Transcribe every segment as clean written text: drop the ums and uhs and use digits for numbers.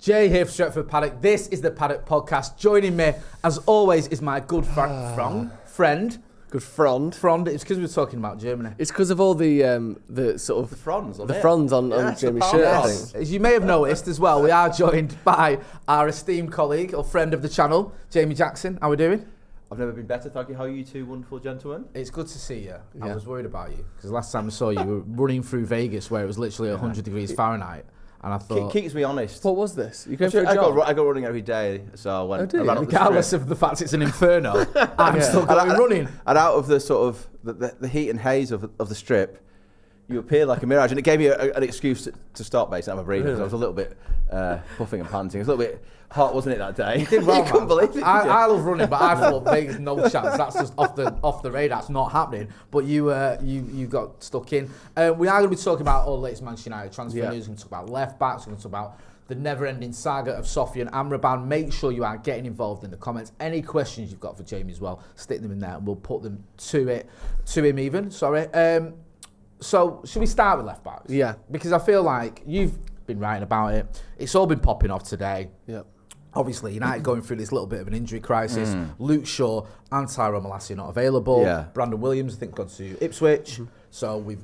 Jay here for Stretford Paddock. This is the Paddock Podcast. Joining me, as always, is my good friend. Good frond. It's because we're talking about Germany. It's because of all the sort of... The fronds on the fronds on Jamie's shirt, I think. As you may have noticed as well, we are joined by our esteemed colleague or friend of the channel, Jamie Jackson. How are we doing? I've never been better, thank you. How are you two wonderful gentlemen? It's good to see you. Yeah. I was worried about you because last time I saw you, you were running through Vegas where it was literally 100 degrees Fahrenheit. And I thought... Keeps me honest. What was this? You going for a jog? I go running every day, so I went... Regardless of the fact it's an inferno, I'm still going running. And out of the sort of the heat and haze of the strip, you appeared like a mirage, and it gave me an excuse to stop basically. I'm breathing because I was a little bit puffing and panting. It was a little bit hot, wasn't it, that day? You did well, you couldn't believe it. I love running, but I thought Vegas no chance. That's just off the radar. It's not happening. But you got stuck in. We are going to be talking about all the latest Manchester United transfer news. We're going to talk about left backs. We're going to talk about the never-ending saga of Sophie and Amrabat. Make sure you are getting involved in the comments. Any questions you've got for Jamie as well, stick them in there, and we'll put them to him even. Sorry. So should we start with left backs? Yeah. Because I feel like you've been writing about it. It's all been popping off today. Yeah. Obviously, United going through this little bit of an injury crisis. Luke Shaw and Tyrone Malacia not available. Yeah. Brandon Williams, I think, gone to Ipswich. So we've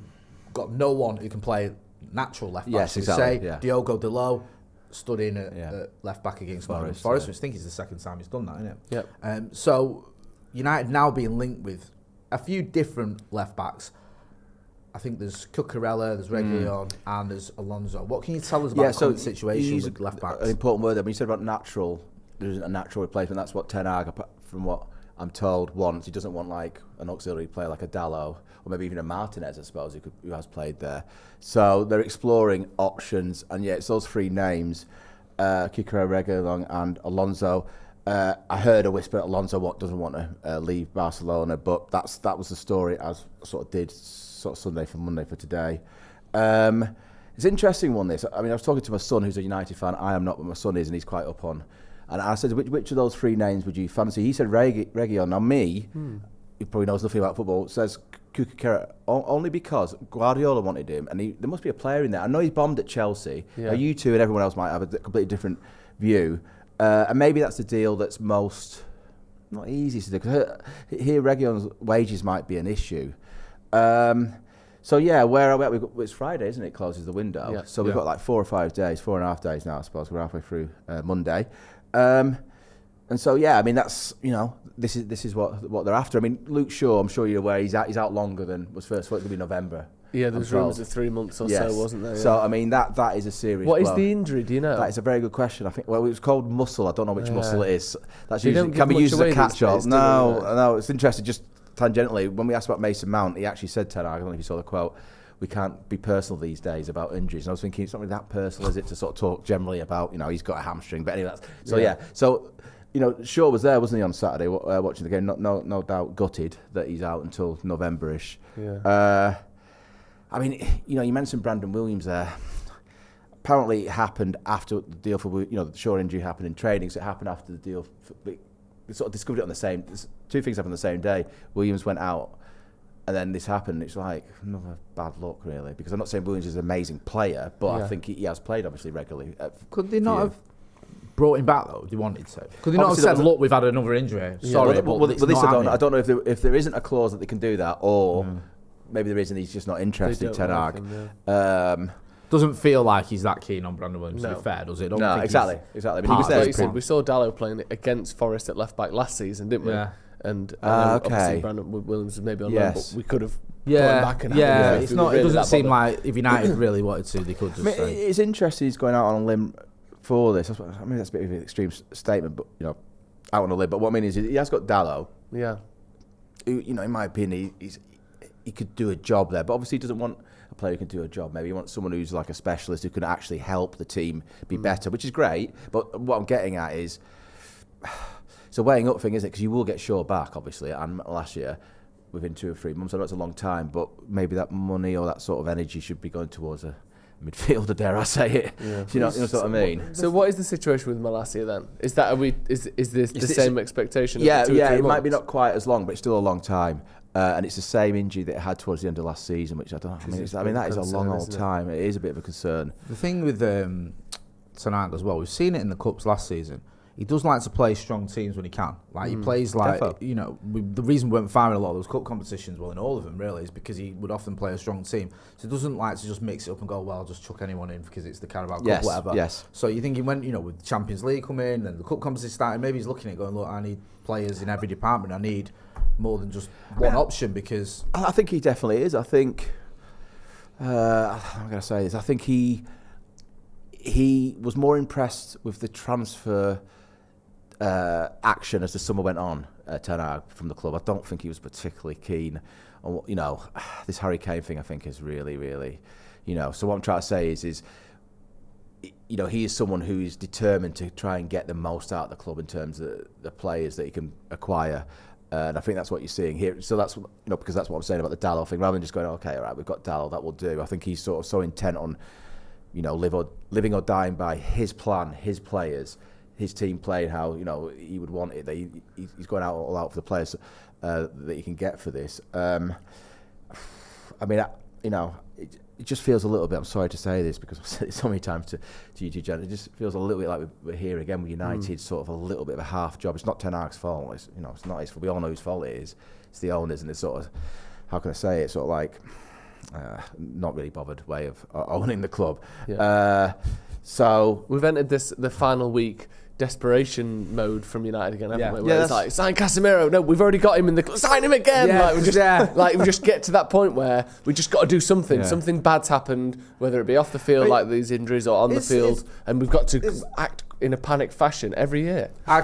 got no one who can play natural left back. Yes, exactly. Say. Diogo Dalot stood in at left back against Forest, which I think is the second time he's done that, isn't it? Yep. So United now being linked with a few different left backs. I think there's Cucurella, there's Reguilón, and there's Alonso. What can you tell us about the current situation with left backs? An important word there. When you said about natural, there isn't a natural replacement. That's what Ten Hag, from what I'm told, wants. He doesn't want like an auxiliary player like a Dalot, or maybe even a Martinez, I suppose, who has played there. So they're exploring options, and it's those three names, Cucurella, Reguilón, and Alonso. I heard a whisper Alonso doesn't want to leave Barcelona, but that was the story as sort of did sort of Sunday for Monday for today. It's an interesting one, this. I mean, I was talking to my son, who's a United fan. I am not, but my son is, and he's quite up on. And I said, which of those three names would you fancy? He said Reguilón. Now me, he probably knows nothing about football, says Cucurella, only because Guardiola wanted him, and there must be a player in there. I know he's bombed at Chelsea. Yeah. Now you two and everyone else might have a completely different view. And maybe that's the deal that's most not easy to do. Because here, Reguilón's wages might be an issue. So yeah, where are we? It's Friday, isn't it? Closes the window. Yeah. So we've got like 4.5 days now. I suppose we're halfway through Monday. And so yeah, I mean that's this is what they're after. I mean Luke Shaw, I'm sure you're aware he's out longer than was first thought. It could be November. Yeah, there was rumours of 3 months or so, wasn't there? Yeah. So I mean that is a serious. What is the injury? Do you know? That is a very good question. I think. Well, it was called muscle. I don't know which muscle it is. That's usually can be used as a catch-all. No, it's interesting. Just tangentially, when we asked about Mason Mount, he actually said, "I don't know if you saw the quote. We can't be personal these days about injuries." And I was thinking, it's not really that personal, is it, to sort of talk generally about he's got a hamstring. But anyway, So Shaw was there, wasn't he, on Saturday watching the game? No doubt gutted that he's out until November-ish. Yeah. I mean, you mentioned Brandon Williams there. Apparently, it happened after the deal for the Shaw injury happened in training, so it happened after the deal. They sort of discovered it on the same. Two things happened on the same day. Williams went out, and then this happened. It's like another bad luck, really, because I'm not saying Williams is an amazing player, but I think he has played obviously regularly. Could they not have brought him back though? If they wanted to, could they not have said, "Look, we've had another injury. Sorry, but this I don't know if there isn't a clause that they can do that, or. Maybe the reason he's just not interested, Ten Hag. Doesn't feel like he's that keen on Brandon Williams, to be fair, does it? No, exactly. I mean, he was there. We saw Dalot playing against Forest at left back last season, didn't we? Yeah. And obviously Brandon Williams was maybe on loan, but we could have gone back and it's not. It doesn't seem like if United really wanted to, they could just say. It's interesting he's going out on a limb for this. I mean, that's a bit of an extreme statement, but out on a limb. But what I mean is he has got Dalot. Yeah. Who, in my opinion, he could do a job there, but obviously he doesn't want a player who can do a job. Maybe he wants someone who's like a specialist who can actually help the team be better, which is great. But what I'm getting at is, it's a weighing up thing, isn't it? Because you will get Shaw back, obviously, and last year, within 2 or 3 months. I know it's a long time, but maybe that money or that sort of energy should be going towards a midfielder, dare I say it? Yeah. You know what I mean? So what is the situation with Malacia then? Is that is this the same expectation? Yeah, it might be not quite as long, but it's still a long time. And it's the same injury that it had towards the end of last season, which I don't know. I mean, that is a long old time. It is a bit of a concern. The thing with Ten Hag as well. We've seen it in the Cups last season. He does like to play strong teams when he can. Like, he plays like, the reason we went far in a lot of those cup competitions, well, in all of them really, is because he would often play a strong team. So he doesn't like to just mix it up and go, well, I'll just chuck anyone in because it's the Carabao Cup, whatever. Yes. So you're thinking when, with the Champions League coming and the cup competition starting, maybe he's looking at it going, look, I need players in every department. I need more than just one option because... I think he definitely is. I think... I'm going to say this. I think he was more impressed with the transfer... action as the summer went on, Ten Hag from the club. I don't think he was particularly keen on, this Harry Kane thing. I think is really, really, So what I'm trying to say is, he is someone who is determined to try and get the most out of the club in terms of the players that he can acquire, and I think that's what you're seeing here. So that's because that's what I'm saying about the Dalot thing. Rather than just going, okay, all right, we've got Dalot, that will do. I think he's sort of so intent on, living or dying by his plan, his players. His team playing how he would want it. That he's going all out for the players that he can get for this. It just feels a little bit. I'm sorry to say this because I've said it so many times to you two, Jen. It just feels a little bit like we're here again with United, sort of a little bit of a half job. It's not Ten Hag's fault. It's it's not his fault. We all know whose fault it is. It's the owners, and it's sort of, how can I say it? Sort of like not really bothered way of owning the club. Yeah. So we've entered the final week. Desperation mode from United again, haven't we? Where it's like, sign Casemiro. No, we've already got him in the club. Sign him again. Yeah, we just get to that point where we just got to do something. Yeah. Something bad's happened, whether it be off the field, like these injuries, or on the field, and we've got to act in a panic fashion every year. I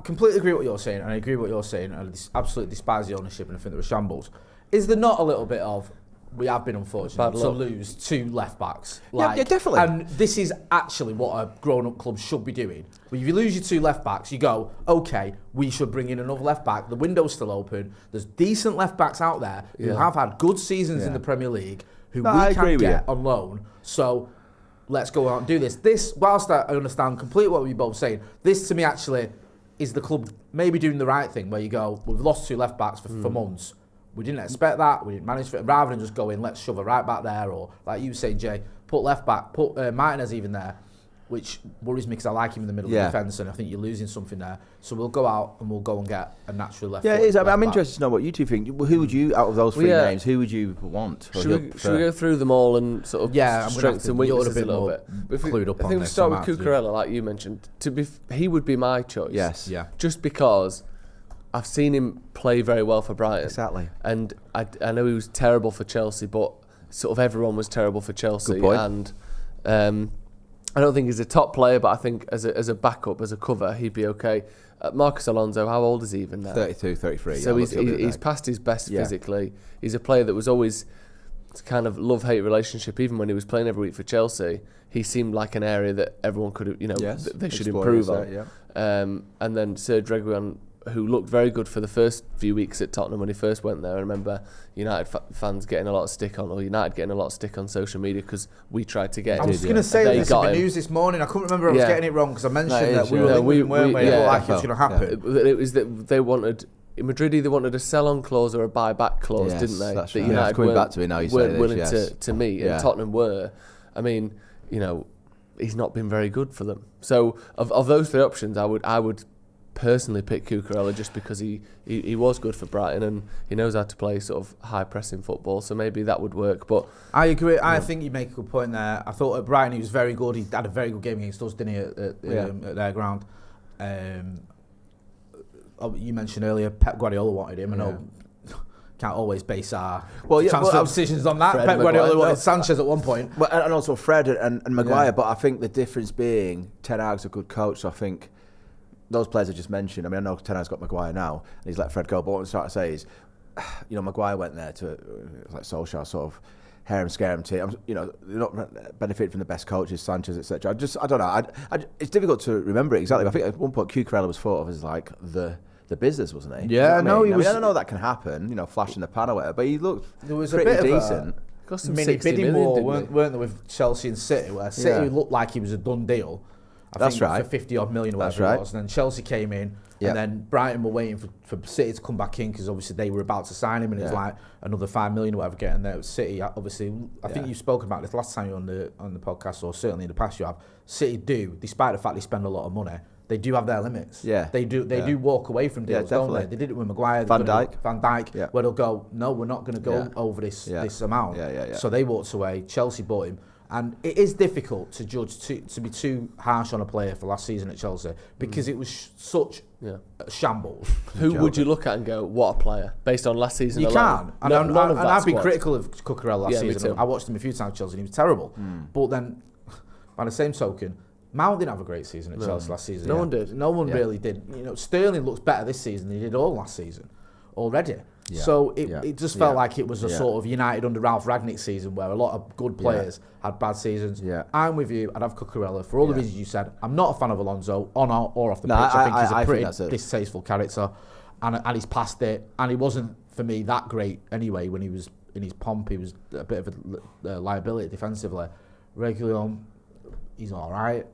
completely agree with what you're saying, and I agree with what you're saying, and I absolutely despise the ownership, and I think there were shambles. Is there not a little bit of... We have been unfortunate to lose 2 left backs. Yeah, definitely. And this is actually what a grown-up club should be doing. But if you lose your 2 left backs, you go, okay, we should bring in another left back. The window's still open. There's decent left backs out there who have had good seasons in the Premier League, who we can get on loan. So let's go out and do this. This, whilst I understand completely what we're both saying, this to me actually is the club maybe doing the right thing, where you go, we've lost 2 left backs for months. We didn't expect that. We didn't manage for it. Rather than just go in, let's shove a right back there, or like you say, Jay, put left back, put Martinez even there, which worries me because I like him in the middle of the defence, and I think you're losing something there. So we'll go out and we'll go and get a natural left. Yeah, it is. I'm interested to know what you two think. Who would you, out of those 3 names, who would you want? Should we go through them all and sort of strengths and weaknesses a little bit? I think we start with Cucurella, like you mentioned. He would be my choice. Yes. Yeah. Just because I've seen him play very well for Brighton. Exactly. And I know he was terrible for Chelsea, but sort of everyone was terrible for Chelsea. Good point. And I don't think he's a top player, but I think as a backup, as a cover, he'd be okay. Marcus Alonso, how old is he even now? 32, 33. So he's past his best physically. He's a player that was always kind of love-hate relationship. Even when he was playing every week for Chelsea, he seemed like an area that everyone could, they should improve on. And then Sergio Reguilón, who looked very good for the first few weeks at Tottenham when he first went there. I remember United fans getting a lot of stick on, or United getting a lot of stick on social media because we tried to get him. I was going to say this in the news this morning. I couldn't remember I was getting it wrong because I mentioned that we were weren't we? It looked like it was going to happen. It was that they wanted... In Madrid, they wanted a sell-on clause or a buy-back clause, didn't they? That's that right. United weren't willing to meet, and Tottenham were. I mean, he's not been very good for them. So, of those 3 options, I would personally pick Cucurella just because he was good for Brighton and he knows how to play sort of high pressing football, so maybe that would work. But I agree. I think you make a good point there. I thought at Brighton he was very good. He had a very good game against us, didn't he, at their ground. You mentioned earlier Pep Guardiola wanted him. I know can't always base our transfer decisions on that. Pep Guardiola wanted Sanchez at one point. And also Fred and Maguire, but I think the difference being Ten Hag's a good coach, so I think those players I just mentioned, I mean, I know Ten Hag's got Maguire now, and he's let Fred go, but what I'm trying to say is, Maguire went there to, like Solskjaer, sort of harem scarum team. They're not benefiting from the best coaches, Sanchez, etc. I don't know. It's difficult to remember it exactly. I think at one point Cucurella was thought of as like the business, wasn't he? Yeah, I don't know that can happen, flash in the pan or whatever, but he looked pretty decent. Mini bidding war, weren't there, with Chelsea and City, where City looked like he was a done deal. I think for 50 odd million or whatever it was. And then Chelsea came in, and then Brighton were waiting for City to come back in because obviously they were about to sign him, and it was like another 5 million or whatever getting there. City, obviously, I think you've spoken about this last time you were on the podcast, or certainly in the past you have. City do, despite the fact they spend a lot of money, they do have their limits. Yeah, they do. They do walk away from deals, don't they? They did it with Maguire, Van Dijk, where they'll go, no, we're not going to go over this amount. So they walked away. Chelsea bought him. And it is difficult to judge, to be too harsh on a player for last season at Chelsea because it was such a shambles. Who would you look at and go, what a player, based on last season alone? You can. And I've been critical of Cucurella last season. I watched him a few times at Chelsea and he was terrible. But then, by the same token, Mount didn't have a great season at Chelsea last season. No one did. No one really did. Sterling looks better this season than he did all last season already. So it just felt like it was a sort of United under Ralph Rangnick season where a lot of good players had bad seasons. I'm with you. I'd have Cucurella for all the reasons you said. I'm not a fan of Alonso on or off the pitch. I think he's a pretty distasteful character, and he's past it. And he wasn't for me that great anyway. When he was in his pomp, he was a bit of a liability defensively. Reguilón, he's all right.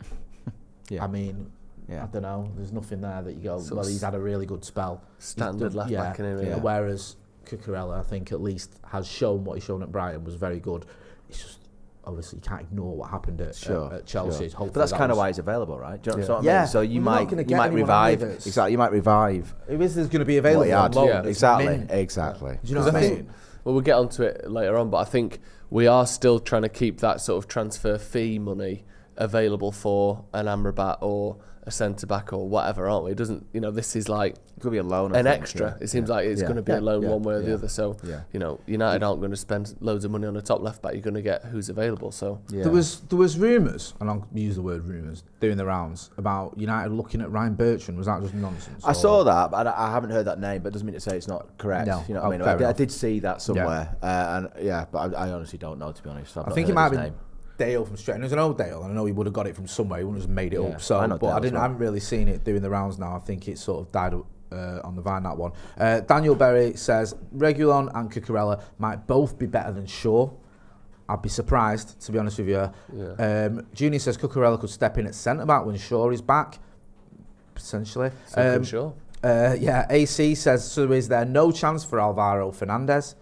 I mean. I don't know. There's nothing there that you go, well, he's had a really good spell. Standard left back in him. Whereas Cucurella, I think, at least has shown what he's shown at Brighton was very good. It's just, obviously, you can't ignore what happened at Chelsea. But that's kind of why he's available, right? Do you know what I mean? So you might revive. Exactly, you might revive. Who is going to be available on loan? Exactly. Do you know what I mean? Well, we'll get onto it later on, but I think we are still trying to keep that sort of transfer fee money available for an Amrabat or a centre-back or whatever, aren't we? It doesn't, this is like... It could be a loan. An extra. It seems like it's going to be a loan one way or the other. So, United aren't going to spend loads of money on a top left-back. You're going to get who's available, so... Yeah. There was rumours, and I'll use the word rumours, doing the rounds, about United looking at Ryan Bertrand. Was that just nonsense? I saw that, but I haven't heard that name, but it doesn't mean to say it's not correct. No. You know what I mean? I did see that somewhere, but I honestly don't know, to be honest. I think it might be Dale from Stretford. There's an old Dale, and I know he would have got it from somewhere. He wouldn't have made it up. So, I haven't really seen it doing the rounds now. I think it sort of died on the vine, that one. Daniel Berry says Reguilón and Cucurella might both be better than Shaw. I'd be surprised, to be honest with you. Junior says Cucurella could step in at centre back when Shaw is back, potentially. Shaw. AC says, so is there no chance for Alvaro Fernandez?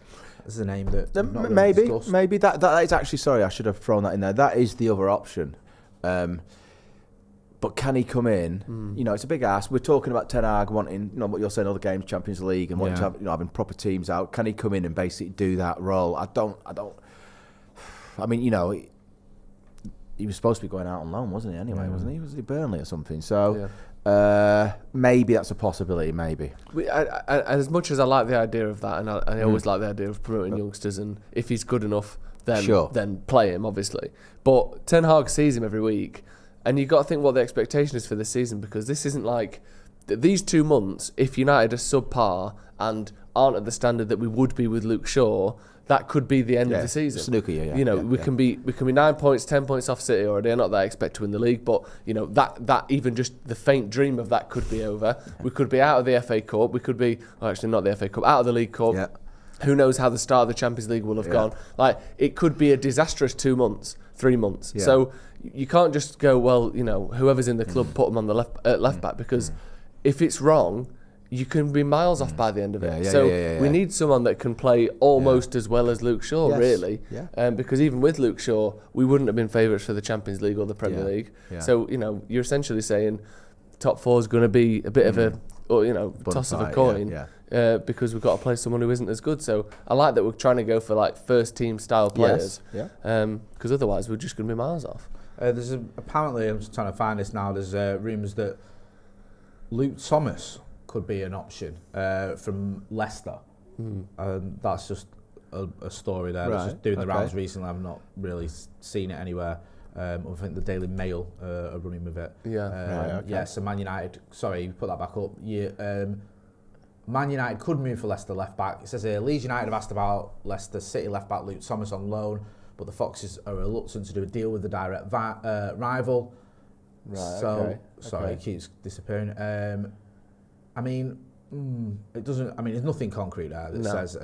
Is a name that maybe that is actually, sorry, I should have thrown that in there. That is the other option, but can he come in? It's a big ask. We're talking about Ten Hag wanting, what you're saying, other games, Champions League, and wanting to have, having proper teams out. Can he come in and basically do that role? I mean, he was supposed to be going out on loan, wasn't he? Anyway, wasn't he? Was he Burnley or something? So. Maybe that's a possibility. Maybe. As much as I like the idea of that, and I always like the idea of promoting youngsters, and if he's good enough, then play him, obviously. But Ten Hag sees him every week, and you've got to think what the expectation is for this season, because this isn't like these 2 months. If United are subpar and aren't at the standard that we would be with Luke Shaw, that could be the end of the season. Snooker, we can be 9 points, 10 points off City already. Not that I expect to win the league, but that even just the faint dream of that could be over. We could be out of the FA Cup. We could be, actually not the FA Cup, out of the League Cup. Yeah. Who knows how the start of the Champions League will have gone? Like, it could be a disastrous 2 months, 3 months. Yeah. So you can't just go, well, whoever's in the club, put them on the left back, because if it's wrong, you can be miles off by the end of it. We need someone that can play almost as well as Luke Shaw, really. Yeah. Because even with Luke Shaw, we wouldn't have been favourites for the Champions League or the Premier League. Yeah. So, you're essentially saying top four is going to be a bit of a, toss of a coin. Because we've got to play someone who isn't as good. So I like that we're trying to go for like first team style players. Because otherwise we're just going to be miles off. Apparently, I'm just trying to find this now, there's rumours that Luke Thomas could be an option from Leicester. That's just a story there. That's just doing the rounds recently. I've not really seen it anywhere. I think the Daily Mail are running with it. So Man United, sorry, put that back up. Man United could move for Leicester left back. It says here, Leeds United have asked about Leicester City left back Luke Thomas on loan, but the Foxes are reluctant to do a deal with the direct rival. Sorry, it keeps disappearing. It doesn't. There's nothing concrete there that says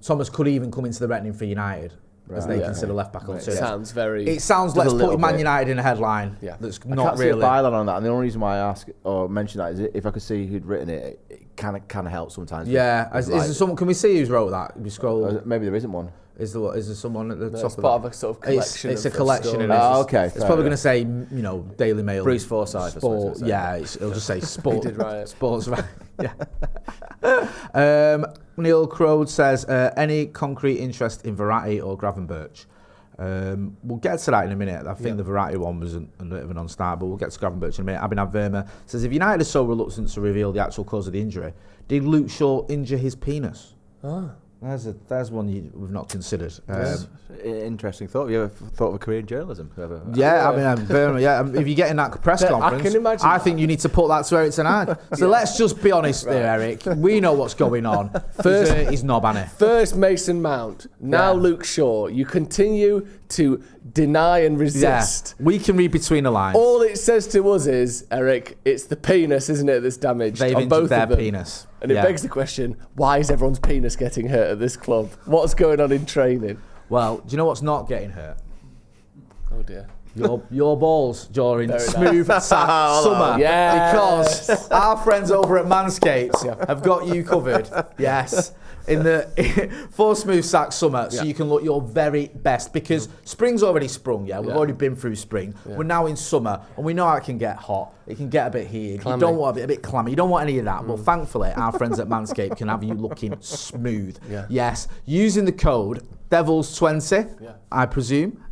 Thomas could even come into the reckoning for United. as they consider left back alternative. It sounds let's put Man United in a headline. Yeah. That's not can't really. See a byline on that, and the only reason why I ask or mention that is if I could see who'd written it, it kind of helps sometimes. Yeah. Is there someone? Can we see who's wrote that? We scroll. Maybe there isn't one. Is there someone at the top it's of part of a sort of collection. It's a collection. Okay. It's probably going to say, Daily Mail. Bruce Forsyth. Sport. Yeah, it'll just say sport. He did write it. Sports. Right. Yeah. Neil Crode says, any concrete interest in Verratti or Gravenberch? We'll get to that in a minute. I think the Verratti one was a bit of a non-starter, but we'll get to Gravenberch in a minute. Abhinav Verma says, if United are so reluctant to reveal the actual cause of the injury, did Luke Shaw injure his penis? There's one we've not considered. Interesting thought. Have you ever thought of a career in journalism? If you get in that press conference, I can imagine I think you need to put that to Erik Ten Hag. So let's just be honest there, Erik. We know what's going on. First, he's knob, Annie. First Mason Mount, now Luke Shaw. You continue to deny and resist. Yeah. We can read between the lines. All it says to us is, Erik, it's the penis, isn't it, that's damaged? They've on injured both their of them. penis. And it begs the question, why is everyone's penis getting hurt at this club? What's going on in training? Well, do you know what's not getting hurt? Oh dear. Your balls during smooth summer. Yeah. Because our friends over at Manscaped have got you covered. Yes. For smooth sack summer, so you can look your very best, because spring's already sprung. We've already been through spring. We're now in summer, and we know how it can get hot. It can get a bit heated. You don't want a bit clammy. You don't want any of that. But thankfully, our friends at Manscaped can have you looking smooth. Yes, using the code Devils20, I presume,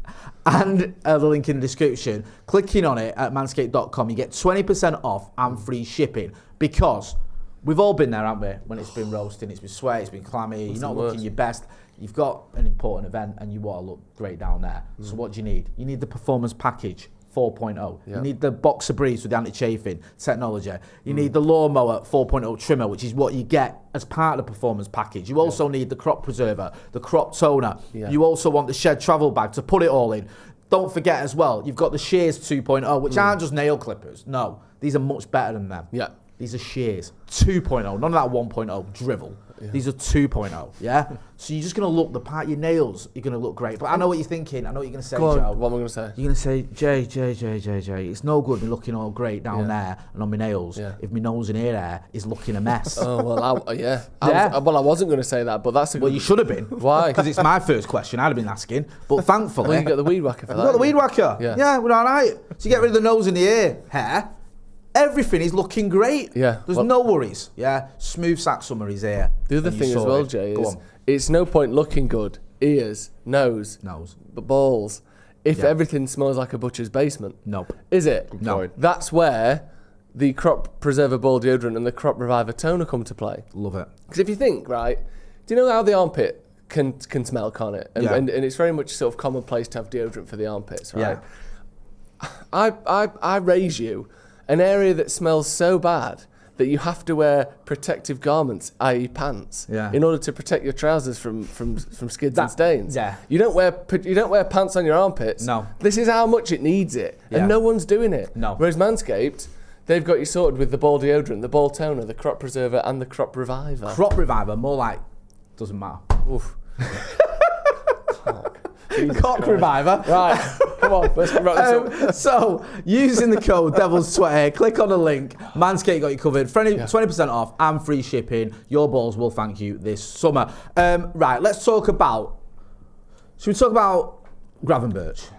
and the link in the description. Clicking on it at manscaped.com, you get 20% off and free shipping, because we've all been there, haven't we? When it's been roasting, it's been sweaty, it's been clammy, you're not looking your best. You've got an important event and you want to look great down there. So what do you need? You need the Performance Package 4.0. You need the Boxer Briefs with the anti-chafing technology. You need the Lawnmower 4.0 trimmer, which is what you get as part of the Performance Package. You also need the Crop Preserver, the Crop Toner. You also want the Shed Travel Bag to put it all in. Don't forget as well, you've got the Shears 2.0, which aren't just nail clippers. No, these are much better than them. These are Shears 2.0, none of that 1.0 drivel. These are 2.0, So you're just going to look the part, your nails, you're going to look great. But I know what you're thinking, I know what you're going to say, Joe. What am I going to say? You're going to say, Jay, it's no good me looking all great down there and on my nails if my nose and ear hair is looking a mess. I wasn't going to say that, but that's a good... Well, you should have been. Why? Because it's my first question I'd have been asking. But thankfully... Well, you got the weed whacker for that. I've got the weed whacker. Yeah, we're all right. So you get rid of the nose and the ear hair. Everything is looking great. There's no worries. Smooth sack summer is here. The other thing as well, Jay, is it's no point looking good. Ears, nose, but balls. If everything smells like a butcher's basement. Nope. Is it? No. That's where the Crop Preserver Ball Deodorant and the Crop Reviver Toner come to play. Love it. Because if you think, right, do you know how the armpit can smell, can't it? And it's very much sort of commonplace to have deodorant for the armpits, right? I raise you an area that smells so bad that you have to wear protective garments, i.e. pants, in order to protect your trousers from skids and stains. You don't wear pants on your armpits. No. This is how much it needs it, and no one's doing it. No. Whereas Manscaped, they've got you sorted with the ball deodorant, the ball toner, the crop preserver, and the crop reviver. Crop reviver, more like, doesn't matter. Oof. Cock reviver. Right, come on, let's wrap this up. So, using the code Devils20, click on the link. Manscaped got you covered. 20% off and free shipping. Your balls will thank you this summer. Right, let's talk about... Should we talk about Gravenberch?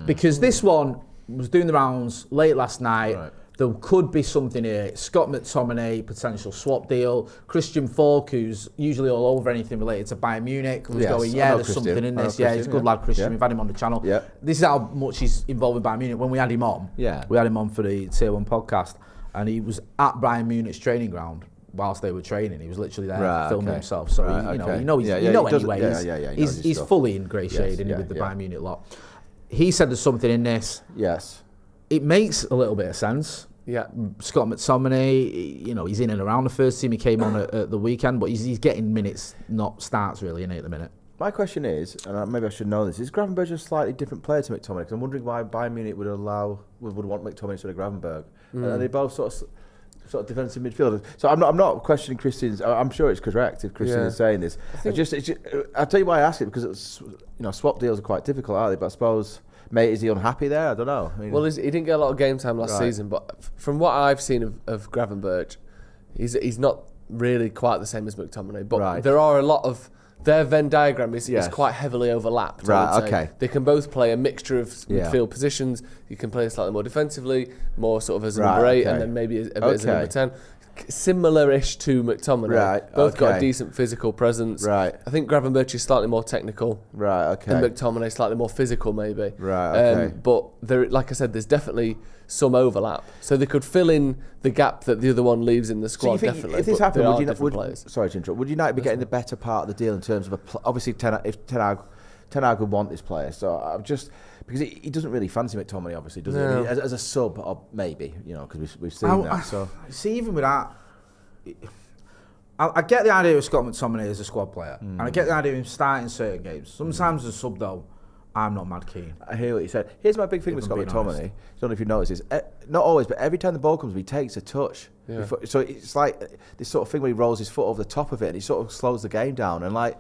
Because this one was doing the rounds late last night. Right. There could be something here. Scott McTominay, potential swap deal. Christian Falk, who's usually all over anything related to Bayern Munich, was going, there's something in this. He's a good lad, Christian. We've had him on the channel. This is how much he's involved with Bayern Munich. When we had him on, we had him on for the Tier 1 podcast, and he was at Bayern Munich's training ground whilst they were training. He was literally there filming himself. So, he's fully ingratiated with the Bayern Munich lot. He said there's something in this. It makes a little bit of sense. Scott McTominay, he's in and around the first team. He came on at the weekend, but he's getting minutes, not starts really, at the minute. My question is, and maybe I should know this, is Gravenberch a slightly different player to McTominay? Because I'm wondering why Bayern Munich would want McTominay instead of Gravenberch. Are they both sort of sort of defensive midfielder. So I'm not questioning Christian's. I'm sure it's correct if Christian is saying this. I'll tell you why I ask it, because it's, swap deals are quite difficult, aren't they? But I suppose, mate, is he unhappy there? I don't know. Well, he didn't get a lot of game time last season, but from what I've seen of Gravenberch, he's not really quite the same as McTominay. But there are a lot of their Venn diagram is quite heavily overlapped. Right, okay. They can both play a mixture of midfield positions. You can play slightly more defensively, more sort of as a number 8, and then maybe a bit as a number 10. Similar-ish to McTominay. Right, both got a decent physical presence. Right. I think Gravenberch is slightly more technical. Right, okay. And McTominay slightly more physical, maybe. Right, okay. But there, like I said, there's definitely some overlap. So they could fill in the gap that the other one leaves in the squad, definitely. If this happened, sorry to interrupt, would United be getting the better part of the deal in terms of obviously if Ten Hag would want this player? So I'm just, because he doesn't really fancy McTominay, obviously, does he? As a sub, or maybe, because we've seen that. So see, even with that, I get the idea of Scott McTominay as a squad player, and I get the idea of him starting certain games. Sometimes as a sub, though, I'm not mad keen. I hear what you said. Here's my big thing with Scott McTominay. I don't know if you noticed this. Not always, but every time the ball comes, he takes a touch. Yeah. So it's like this sort of thing where he rolls his foot over the top of it, and he sort of slows the game down. And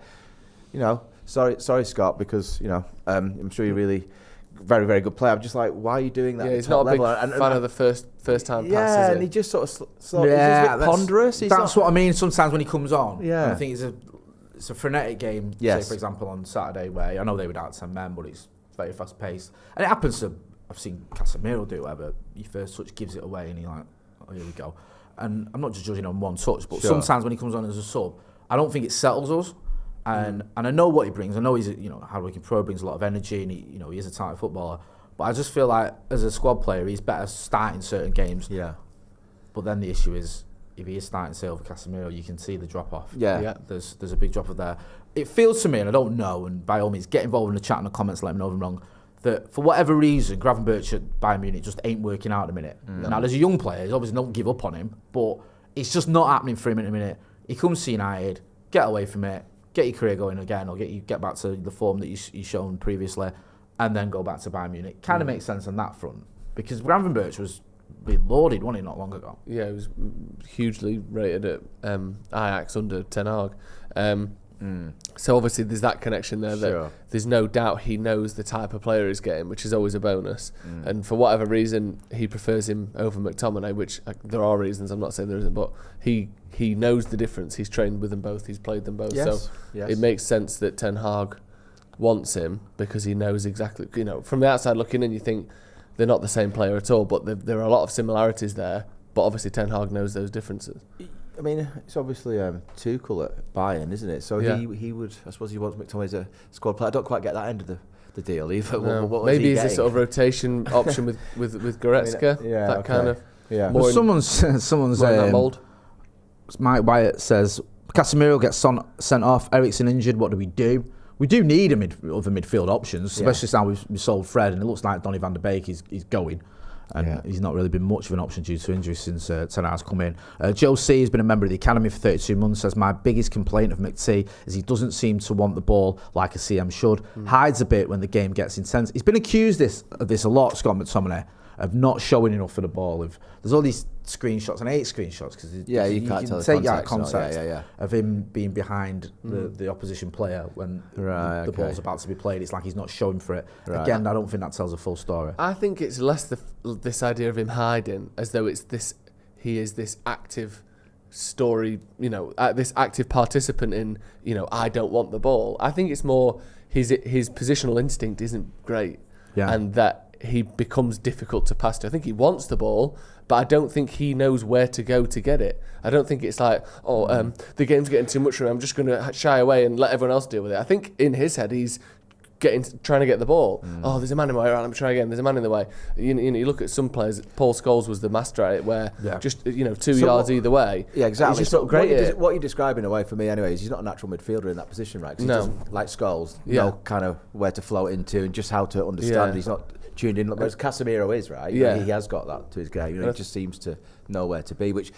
sorry, Scott, because I'm sure you're really very, very good player. I'm just like, why are you doing that? Yeah, he's not a big fan of the first time pass. Yeah, and he just sort of slow. Yeah, he's a bit ponderous. That's what I mean. Sometimes when he comes on, I think it's a frenetic game. Yes. Say, for example, on Saturday, where I know they were down 10 men, but it's very fast paced, and it happens to. I've seen Casemiro do it, where your first touch gives it away, and you're like, oh, here we go. And I'm not just judging on one touch, but sometimes when he comes on as a sub, I don't think it settles us. And I know what he brings. I know he's a hard-working pro, brings a lot of energy, and he is a talented footballer. But I just feel like as a squad player, he's better starting certain games. Yeah. But then the issue is, if he is starting, say, over Casemiro, you can see the drop off. Yeah. There's a big drop off there. It feels to me, and I don't know, and by all means, get involved in the chat and the comments, let me know if I'm wrong, that for whatever reason, Gravenberch at Bayern Munich just ain't working out at the minute. Now, there's a young player, obviously don't give up on him, but it's just not happening for him at the minute. He comes to United, get away from it, get your career going again, or get back to the form that you've shown previously, and then go back to Bayern Munich. Kind of makes sense on that front, because Gravenberch was being lauded, wasn't he, not long ago? Yeah, he was hugely rated at Ajax under Ten Hag. So obviously there's that connection there that there's no doubt he knows the type of player he's getting, which is always a bonus. And for whatever reason, he prefers him over McTominay, which there are reasons, I'm not saying there isn't, but he knows the difference. He's trained with them both, he's played them both. Yes. So it makes sense that Ten Hag wants him, because he knows exactly, from the outside looking in, you think they're not the same player at all, but there are a lot of similarities there. But obviously Ten Hag knows those differences. I mean, it's obviously Tuchel at Bayern, isn't it? So he would, I suppose he wants McTominay as a squad player. I don't quite get that end of the deal either. No. Maybe he's a sort of rotation option with Goretzka. Kind of. Yeah. Well, someone's mould. Mike Wyatt says Casemiro gets sent off. Eriksen injured. What do? We do need other midfield options, especially now we've sold Fred, and it looks like Donny van der Beek is going. And he's not really been much of an option due to injury since Ten Hag's come in. Joe C has been a member of the academy for 32 months. Says, my biggest complaint of McT is he doesn't seem to want the ball like a CM should. Hides a bit when the game gets intense. He's been accused of this a lot, Scott McTominay, of not showing enough for the ball. There's all these screenshots, and I hate screenshots because you can't tell the context of him being behind the opposition player when the ball's about to be played. It's like he's not showing for it. Again, I don't think that tells a full story. I think it's less this idea of him hiding, as though he is this active story, this active participant in, I don't want the ball. I think it's more his positional instinct isn't great, and that he becomes difficult to pass to. I think he wants the ball, but I don't think he knows where to go to get it. I don't think it's like, the game's getting too much for him, I'm just going to shy away and let everyone else deal with it. I think in his head, he's trying to get the ball. Oh, there's a man in the way, right, let me try again, there's a man in the way. You look at some players, Paul Scholes was the master at it, where just 2 yards either way. Yeah, exactly. He's just not great what you're describing away for me anyway is he's not a natural midfielder in that position, right? He doesn't, like Scholes, know kind of where to float into and just how to understand. He's not tuned in, whereas Casemiro is, right? Yeah. He has got that to his game. He just seems to know where to be, which,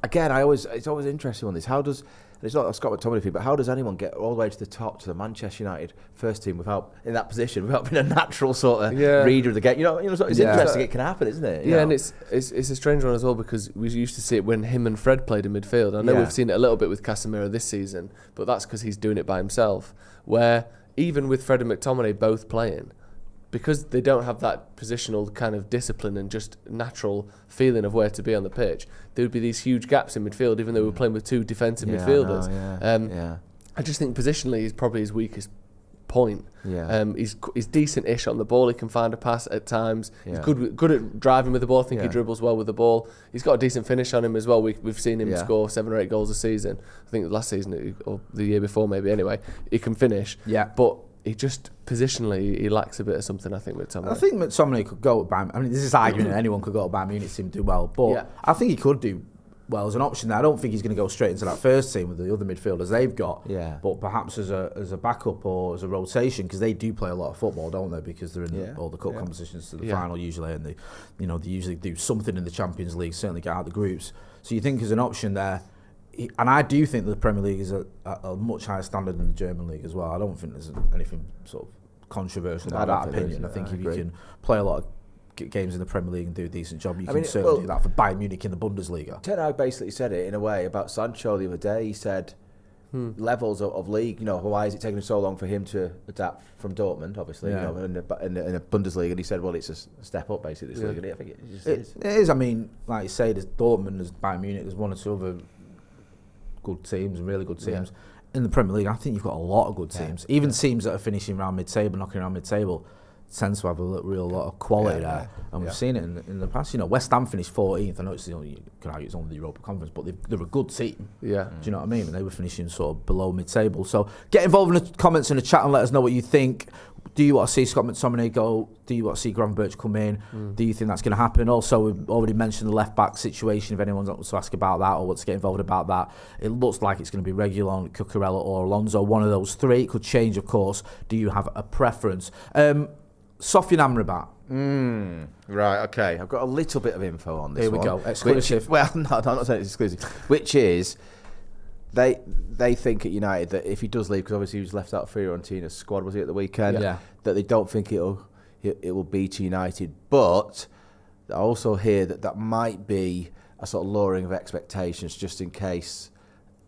again, it's always interesting on this. How does it's not a Scott McTominay thing, but how does anyone get all the way to the top, to the Manchester United first team in that position without being a natural sort of reader of the game? It's interesting. It can happen, isn't it? And it's a strange one as well, because we used to see it when him and Fred played in midfield. I know we've seen it a little bit with Casemiro this season, but that's because he's doing it by himself. Where even with Fred and McTominay both playing, because they don't have that positional kind of discipline and just natural feeling of where to be on the pitch, there would be these huge gaps in midfield, even though we're playing with two defensive midfielders. I just think positionally he's probably his weakest point. He's decent-ish on the ball. He can find a pass at times. He's good at driving with the ball. I think he dribbles well with the ball. He's got a decent finish on him as well. We've seen him score 7 or 8 goals a season. I think last season or the year before maybe. Anyway, he can finish. But he just positionally he lacks a bit of something. I think McTominay. I think McTominay could go at Bayern. I mean, this is arguing that anyone could go at Bayern Munich team and do well, but I think he could do well as an option there. I don't think he's going to go straight into that first team with the other midfielders they've got. But perhaps as a backup or as a rotation, because they do play a lot of football, don't they? Because they're in all the cup competitions to the final usually, and they usually do something in the Champions League. Certainly get out of the groups. So you think as an option there. And I do think that the Premier League is a much higher standard than the German League as well. I don't think there's anything sort of controversial about that opinion. I think if you can play a lot of games in the Premier League and do a decent job, you can certainly do that for Bayern Munich in the Bundesliga. Ten Hag basically said it in a way about Sancho the other day. He said levels of league. Why is it taking so long for him to adapt from Dortmund? Obviously, in the Bundesliga, and he said, well, it's a step up basically. This league. I think it just is. It is. I mean, like you say, there's Dortmund, there's Bayern Munich, there's one or two other good teams, really good teams. In the Premier League, I think you've got a lot of good teams. Even teams that are finishing around mid-table, knocking around mid-table, tends to have a real lot of quality there. And we've seen it in the past. West Ham finished 14th. I know you can argue it's only the Europa Conference, but they're a good team. Do you know what I mean? And they were finishing sort of below mid-table. So get involved in the comments in the chat and let us know what you think. Do you want to see Scott McTominay go? Do you want to see Gravenberch come in? Do you think that's going to happen? Also, we've already mentioned the left-back situation. If anyone wants to ask about that or wants to get involved about that, it looks like it's going to be Reguilón, Cucurella or Alonso, one of those three. It could change, of course. Do you have a preference? Sofian Amrabat. Right, okay. I've got a little bit of info on this Here we go. Exclusive. No, I'm not saying it's exclusive. Which is, they think at United that if he does leave, because obviously he was left out of Fiorentina's squad, was he, at the weekend? That they don't think it will be to United. But I also hear that might be a sort of lowering of expectations just in case,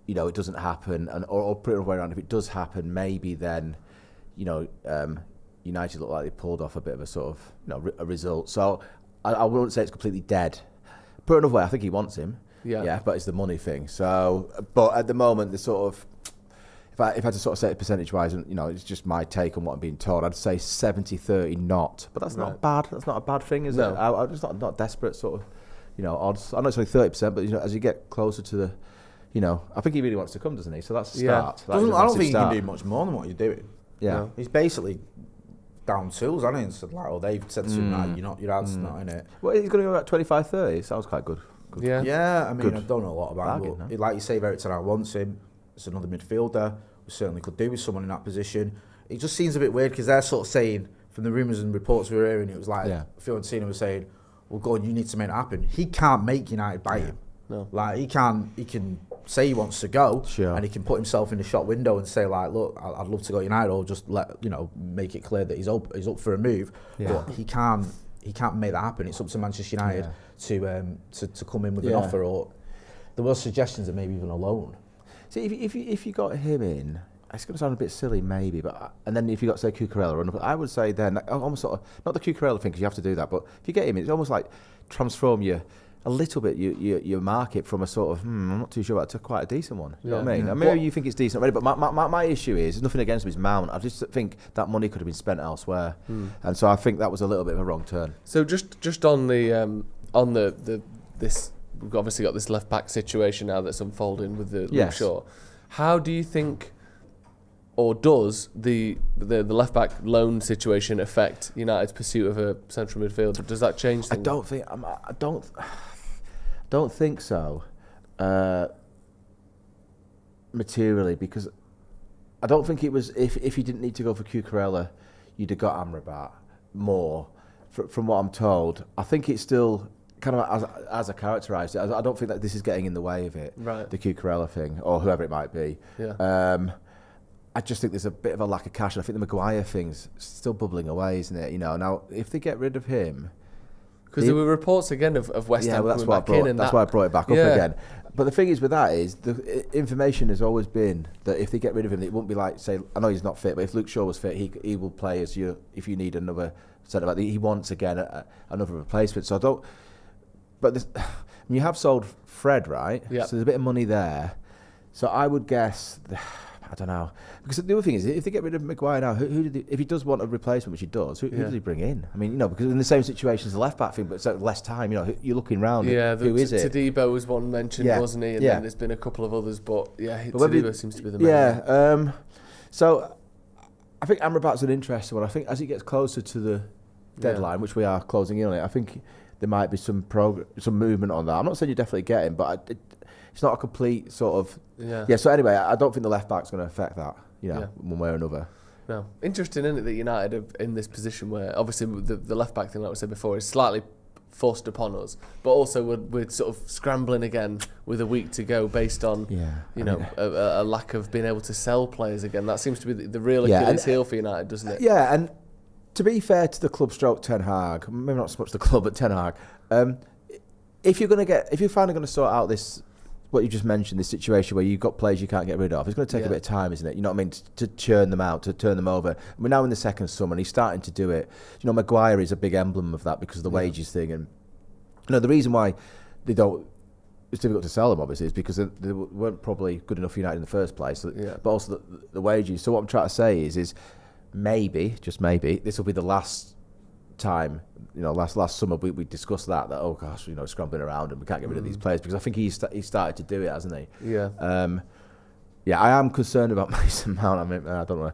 it doesn't happen. Or put it the way around, if it does happen, maybe then, United look like they pulled off a bit of a sort of a result. So I wouldn't say it's completely dead. Put it another way, I think he wants him. But it's the money thing. So, but at the moment, the sort of, if I had to sort of say it percentage-wise, it's just my take on what I'm being told, I'd say 70-30 not. But that's not bad. That's not a bad thing, is it? I'm just not desperate sort of, odds. I know it's only 30%, but as you get closer to the, I think he really wants to come, doesn't he? So that's a start. I don't think he can do much more than what you're doing. He's basically down tools, hasn't he? And said, they've said to him, your ad's not in it. Well, he's going to go about 25-30. Sounds quite good. I mean, I don't know a lot about him, but like you say, Erik wants him. It's another midfielder. We certainly could do with someone in that position. It just seems a bit weird because they're sort of saying, from the rumours and reports we were hearing, it was like Fiorentina was saying, well, go on, you need to make it happen. He can't make United buy him. No. Like, he can say he wants to go, and he can put himself in the shop window and say, like, look, I'd love to go United, or just make it clear that he's up for a move. But he can't make that happen. It's up to Manchester United to come in with an offer, or there were suggestions that maybe even a loan. See, if you got him in, it's going to sound a bit silly maybe, but and then if you got, say, Cucurella, I would say then, almost sort of, not the Cucurella thing because you have to do that, but if you get him in, it's almost like transform a little bit your market from a sort of, I'm not too sure about, to quite a decent one. You know what I mean? Maybe you think it's decent already, but my issue is, nothing against him, is Mount. I just think that money could have been spent elsewhere. And so I think that was a little bit of a wrong turn. So just on the this, we've obviously got this left back situation now that's unfolding with the Luke Shaw. How do you think, or does the left back loan situation affect United's pursuit of a central midfielder? Does that change things? I don't think so, materially, because I don't think it was, if you didn't need to go for Cucurella, you'd have got Amrabat more. From what I'm told, I think it's still kind of as I characterised it, I don't think that this is getting in the way of it. Right. The Cucurella thing, or whoever it might be. Yeah. I just think there's a bit of a lack of cash. And I think the Maguire thing's still bubbling away, isn't it? Now if they get rid of him, because there were reports again of West Ham coming back in, and that's why I brought it back up again. But the thing is with that is the information has always been that if they get rid of him, it won't be like, say, I know he's not fit, but if Luke Shaw was fit, he will play as if you need another centre back. He wants again another replacement. So I don't. But you have sold Fred, right? Yeah. So there's a bit of money there. So I would guess. I don't know, because the other thing is, if they get rid of Maguire now, if he does want a replacement, which he does, who does he bring in? I mean, because in the same situation as the left back thing, but so less time. You're looking round. Yeah, who is it? Tadibo was one mentioned, wasn't he? And then there's been a couple of others, but Tadibo seems to be the main. Yeah. So I think Amrabat's an interesting one. I think as he gets closer to the deadline, which we are closing in on it, I think there might be some movement on that. I'm not saying you definitely get him, but it's not a complete sort of. Yeah. So anyway, I don't think the left back's going to affect that, one way or another. No. Interesting, isn't it, that United are in this position where obviously the left back thing, like we said before, is slightly forced upon us, but also we're sort of scrambling again with a week to go based on a lack of being able to sell players again. That seems to be the real Achilles heel for United, doesn't it? Yeah, and to be fair to the club stroke Ten Hag, maybe not so much the club but Ten Hag, if you're finally going to sort out this, what you just mentioned, this situation where you've got players you can't get rid of, it's going to take a bit of time, isn't it? You know what I mean? To churn them out, to turn them over. We're now in the second summer and he's starting to do it. Maguire is a big emblem of that because of the wages thing. And the reason why it's difficult to sell them, obviously, is because they weren't probably good enough for United in the first place. But also the wages. So what I'm trying to say is maybe, just maybe, this will be the last time, last summer we discussed that oh gosh, scrambling around and we can't get rid of these players, because I think he started to do it, hasn't he? Yeah. I am concerned about Mason Mount. I mean, I don't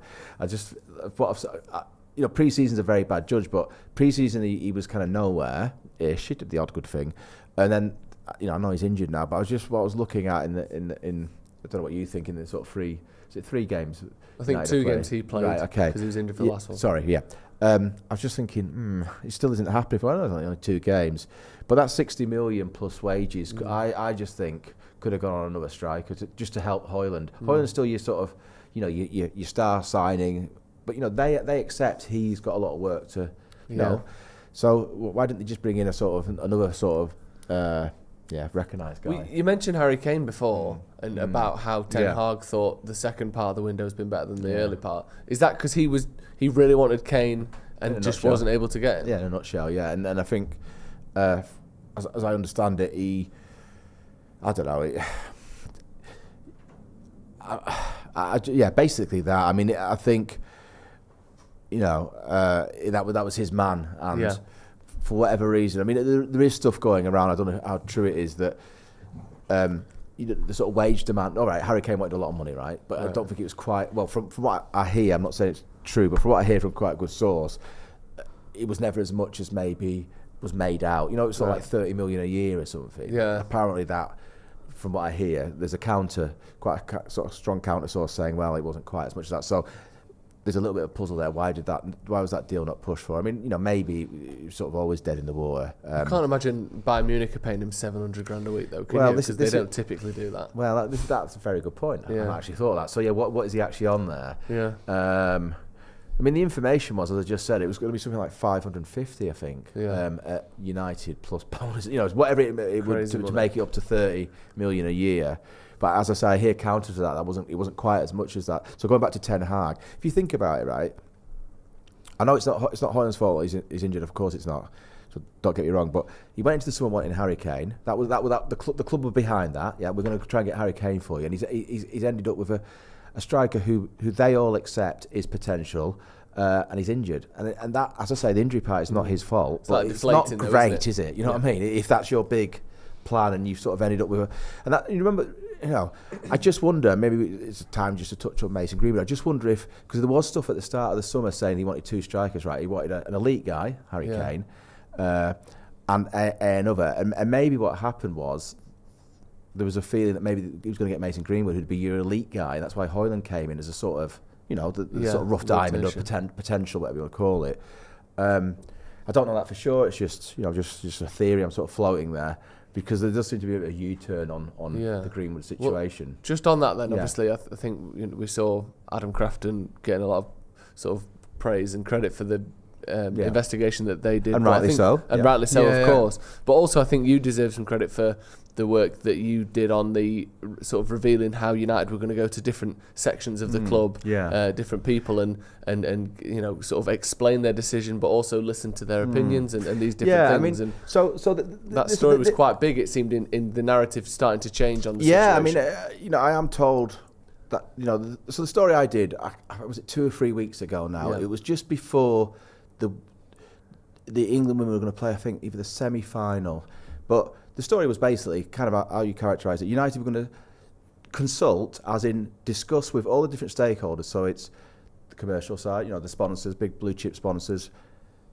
know. Pre-season's a very bad judge, but pre-season he was kind of nowhere-ish. He did the odd good thing, and then I know he's injured now, but what I was looking at in I don't know what you think in the sort of three games. I think United 2 games he played, right? Okay, because he was injured for the last one. Sorry, yeah. I was just thinking, it still isn't happening for only 2 games, but that 60 million plus wages, I just think could have gone on another striker just to help Hojlund. Hojlund's still your sort of, your star signing, but they accept he's got a lot of work to, So why didn't they just bring in another sort of recognised guy? You mentioned Harry Kane before, and about how Ten Hag thought the second part of the window has been better than the early part. Is that because he really wanted Kane and just wasn't able to get him? Yeah, in a nutshell, yeah. And I think, as I understand it, I don't know. Basically that. I mean, I think, that was his man, and for whatever reason, I mean, there is stuff going around. I don't know how true it is that the sort of wage demand. All right, Harry Kane wanted a lot of money, right? But I don't think it was quite. Well, from what I hear, I'm not saying it's true, but from what I hear from quite a good source, it was never as much as maybe was made out. It's sort of like 30 million a year or something. Yeah. Apparently that, from what I hear, there's quite a sort of strong counter source saying, well, it wasn't quite as much as that. So there's a little bit of puzzle there. Why was that deal not pushed for? I mean, maybe it was sort of always dead in the water. I can't imagine Bayern Munich are paying him 700 grand a week though, can you? Because they don't typically do that. Well, that's a very good point. I haven't actually thought of that. So yeah, what is he actually on there? Yeah. I mean, the information was, as I just said, it was going to be something like 550, I think, at United plus bonus. Whatever it would to make it up to 30 million a year. But as I say, I hear counter to that. It wasn't quite as much as that. So going back to Ten Hag, if you think about it, right? I know it's not Hojlund's fault. He's injured, of course it's not. So don't get me wrong. But he went into the summer wanting Harry Kane. The club were behind that. Yeah, we're going to try and get Harry Kane for you. And he's ended up with a striker who they all accept is potential. And he's injured, and that, as I say, the injury part is not his fault. But it's not great, is it? You know what I mean? If that's your big plan, and you've sort of ended up with and that, you remember, I just wonder. Maybe it's time just to touch on Mason Greenwood. I just wonder if, because there was stuff at the start of the summer saying he wanted 2 strikers, right? He wanted an elite guy, Harry Kane, and another, and maybe what happened was, there was a feeling that maybe he was going to get Mason Greenwood, who'd be your elite guy, and that's why Hojlund came in as a sort of, the sort of rough diamond or potential, whatever you want to call it. And I don't know that for sure. It's just just a theory I'm sort of floating there, because there does seem to be a U-turn on the Greenwood situation. Well, just on that then, obviously, I think we saw Adam Crafton getting a lot of sort of praise and credit for the investigation that they did. And rightly so. And rightly so, of course. But also I think you deserve some credit for the work that you did on the sort of revealing how United were going to go to different sections of the club, different people, and sort of explain their decision, but also listen to their opinions and these different things. I mean, that story was quite big. It seemed in the narrative starting to change on the situation. I mean, I am told that so the story I did, was it 2 or 3 weeks ago now? It was just before the England women were going to play, I think, either the semi-final, but the story was basically kind of how you characterise it. United were going to consult, as in discuss with all the different stakeholders. So it's the commercial side, the sponsors, big blue chip sponsors,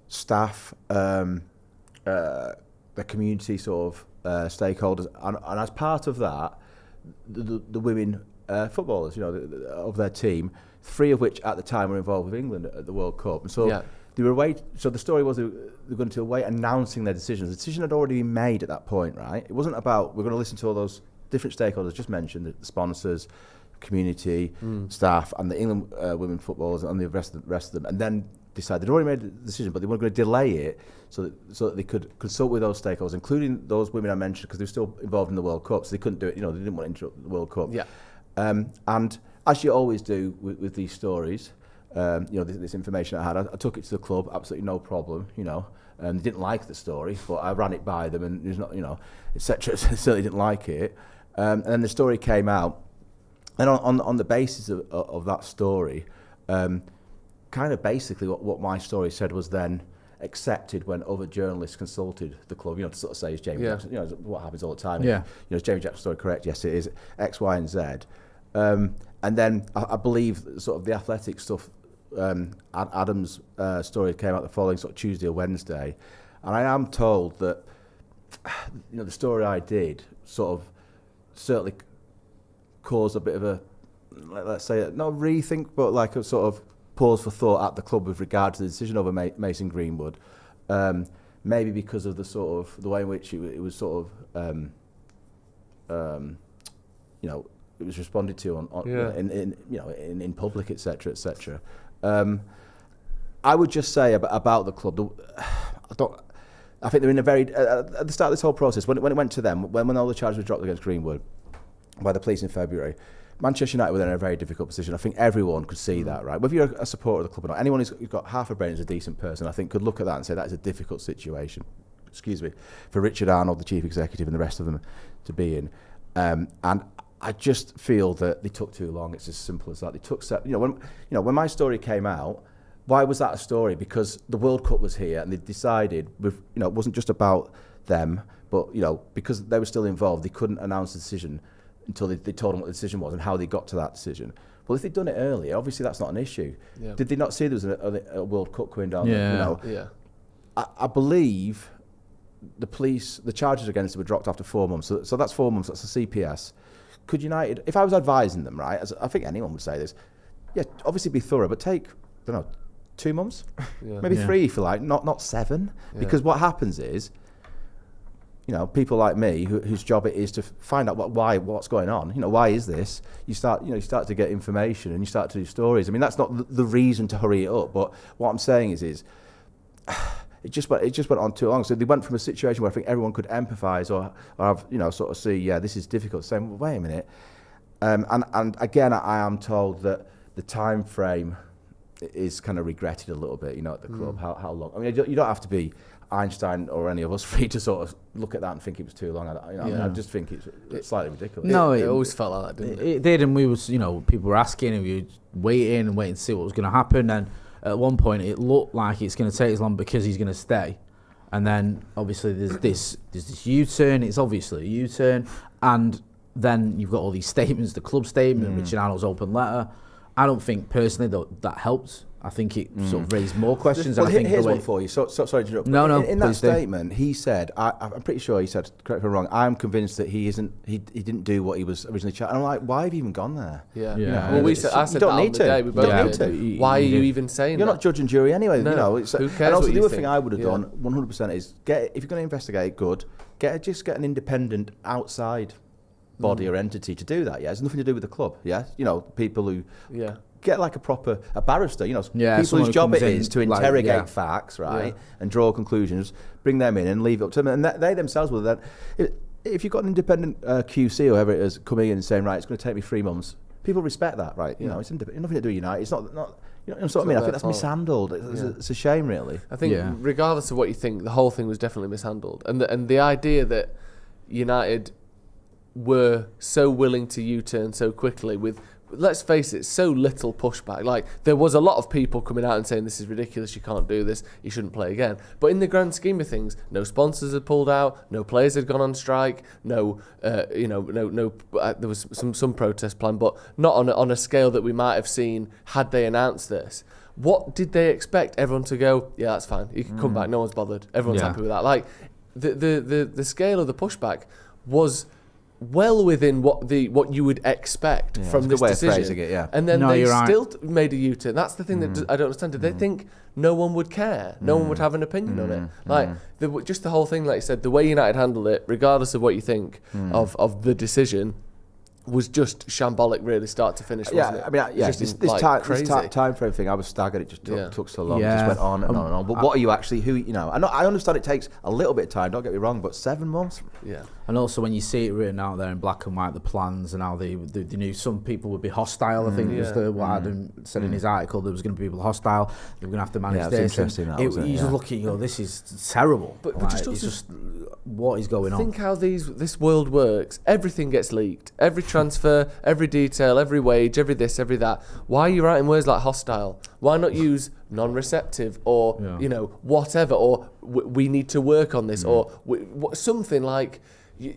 staff, the community sort of stakeholders, and as part of that, the women footballers, of their team, 3 of which at the time were involved with England at the World Cup. And so they were so the story was they were going to wait announcing their decisions. The decision had already been made at that point, right? It wasn't about we're going to listen to all those different stakeholders just mentioned, the sponsors, community, staff, and the England women footballers and the rest of them, and then decide they'd already made the decision, but they weren't going to delay it so that they could consult with those stakeholders, including those women I mentioned, because they were still involved in the World Cup, so they couldn't do it. They didn't want to interrupt the World Cup. Yeah. And as you always do with these stories. This information I had, I took it to the club, absolutely no problem, they didn't like the story, but I ran it by them, and there's not, etc. So they certainly didn't like it. And then the story came out, and on the basis of that story, kind of basically what my story said was then accepted when other journalists consulted the club, to sort of say, is Jamie Jackson, what happens all the time. Is Jamie Jackson's story correct? Yes, it is. X, Y, and Z. And then I believe sort of the athletic stuff, Adam's story came out the following sort of Tuesday or Wednesday, and I am told that the story I did sort of certainly caused a bit of a, let's say, not rethink, but like a sort of pause for thought at the club with regard to the decision over Mason Greenwood, maybe because of the sort of the way in which it was sort of it was responded to in public, etc., etc. I would just say about the club. I think they're in a very at the start of this whole process when it went to them, when all the charges were dropped against Greenwood by the police in February. Manchester United were in a very difficult position. I think everyone could see that, right? Whether you're a supporter of the club or not, anyone who's got half a brain is a decent person, I think, could look at that and say that is a difficult situation. For Richard Arnold, the chief executive, and the rest of them to be in. And I just feel that they took too long. It's as simple as that. They took, when my story came out, why was that a story? Because the World Cup was here, and they decided, it wasn't just about them, but because they were still involved, they couldn't announce the decision until they told them what the decision was and how they got to that decision. Well, if they'd done it earlier, obviously that's not an issue. Yeah. Did they not see there was a World Cup going down? Yeah. I believe the charges against them were dropped after 4 months. So that's 4 months. That's a CPS. Could United, if I was advising them, right, as I think anyone would say this, obviously be thorough, but take, 2 months, maybe 3 if you like, not 7, because what happens is, people like me whose job it is to find out what's going on. Why is this? You start to get information and you start to do stories. I mean, that's not the reason to hurry it up, but what I'm saying is it just went on too long. So they went from a situation where I think everyone could empathise or have, sort of see, this is difficult. Saying, well, wait a minute. And again, I am told that the time frame is kind of regretted a little bit, at the club. How long? I mean, you don't have to be Einstein or any of us free to sort of look at that and think it was too long. I just think it's slightly ridiculous. No, it always felt like that, didn't it? It did, and we was, people were asking, and we were waiting to see what was going to happen, and at one point it looked like it's going to take as long because he's going to stay, and then obviously there's this U-turn. It's obviously a U-turn, and then you've got all these statements, the club statement, Richard Arnold's open letter. I don't think personally that helped. I think it sort of raised more questions. Well, I think here's one for you. Sorry to interrupt. No. In that statement, he said, "I'm pretty sure he said, correct me if I'm wrong. I'm convinced that he didn't do what he was originally charged." And I'm like, why have you even gone there? Yeah. You know, Well, I said that on the day. We both did. Why are you even saying that? You're not judge and jury anyway. No. You know, Who cares? And also, what the you other think? thing I would have done, 100%, is if you're going to investigate, good. Just get an independent outside body or entity to do that. Yeah, it's nothing to do with the club. Yeah, you know, people who get like a barrister. You know, people whose job it is to interrogate facts, right, and draw conclusions. Bring them in and leave it up to them, and they themselves will then. If you've got an independent QC or whoever it is coming in and saying, right, it's going to take me 3 months, people respect that, right? You know, it's nothing to do with United. It's not. You know what I mean? I think that's mishandled. It's a shame, really. I think, regardless of what you think, the whole thing was definitely mishandled, and the idea that United were so willing to U-turn so quickly with, let's face it, so little pushback. Like, there was a lot of people coming out and saying, this is ridiculous, you can't do this, you shouldn't play again. But in the grand scheme of things, no sponsors had pulled out, no players had gone on strike, there was some protest plan, but not on a scale that we might have seen had they announced this. What did they expect? Everyone to go, yeah, that's fine, you can come back, no one's bothered, everyone's happy with that. Like, the scale of the pushback was well within what you would expect from this decision. And then they still made a U-turn. That's the thing that I don't understand. Did they think no one would care? No one would have an opinion on it? Like, just the whole thing, like you said, the way United handled it, regardless of what you think of the decision, was just shambolic, really, start to finish, wasn't it? I mean, this time frame thing, I was staggered. It just took so long. It just went on and on and on. But what are you actually, I understand it takes a little bit of time, don't get me wrong, but 7 months? Yeah. And also when you see it written out there in black and white, the plans and how they knew some people would be hostile, I think was what Adam said in his article, there was going to be people hostile, they were going to have to manage this. Interesting. You just look at it, this is terrible. But it's just what is going on. Think how this world works. Everything gets leaked. Every transfer, every detail, every wage, every this, every that. Why are you writing words like hostile? Why not use non-receptive or whatever, or we need to work on this, or something like?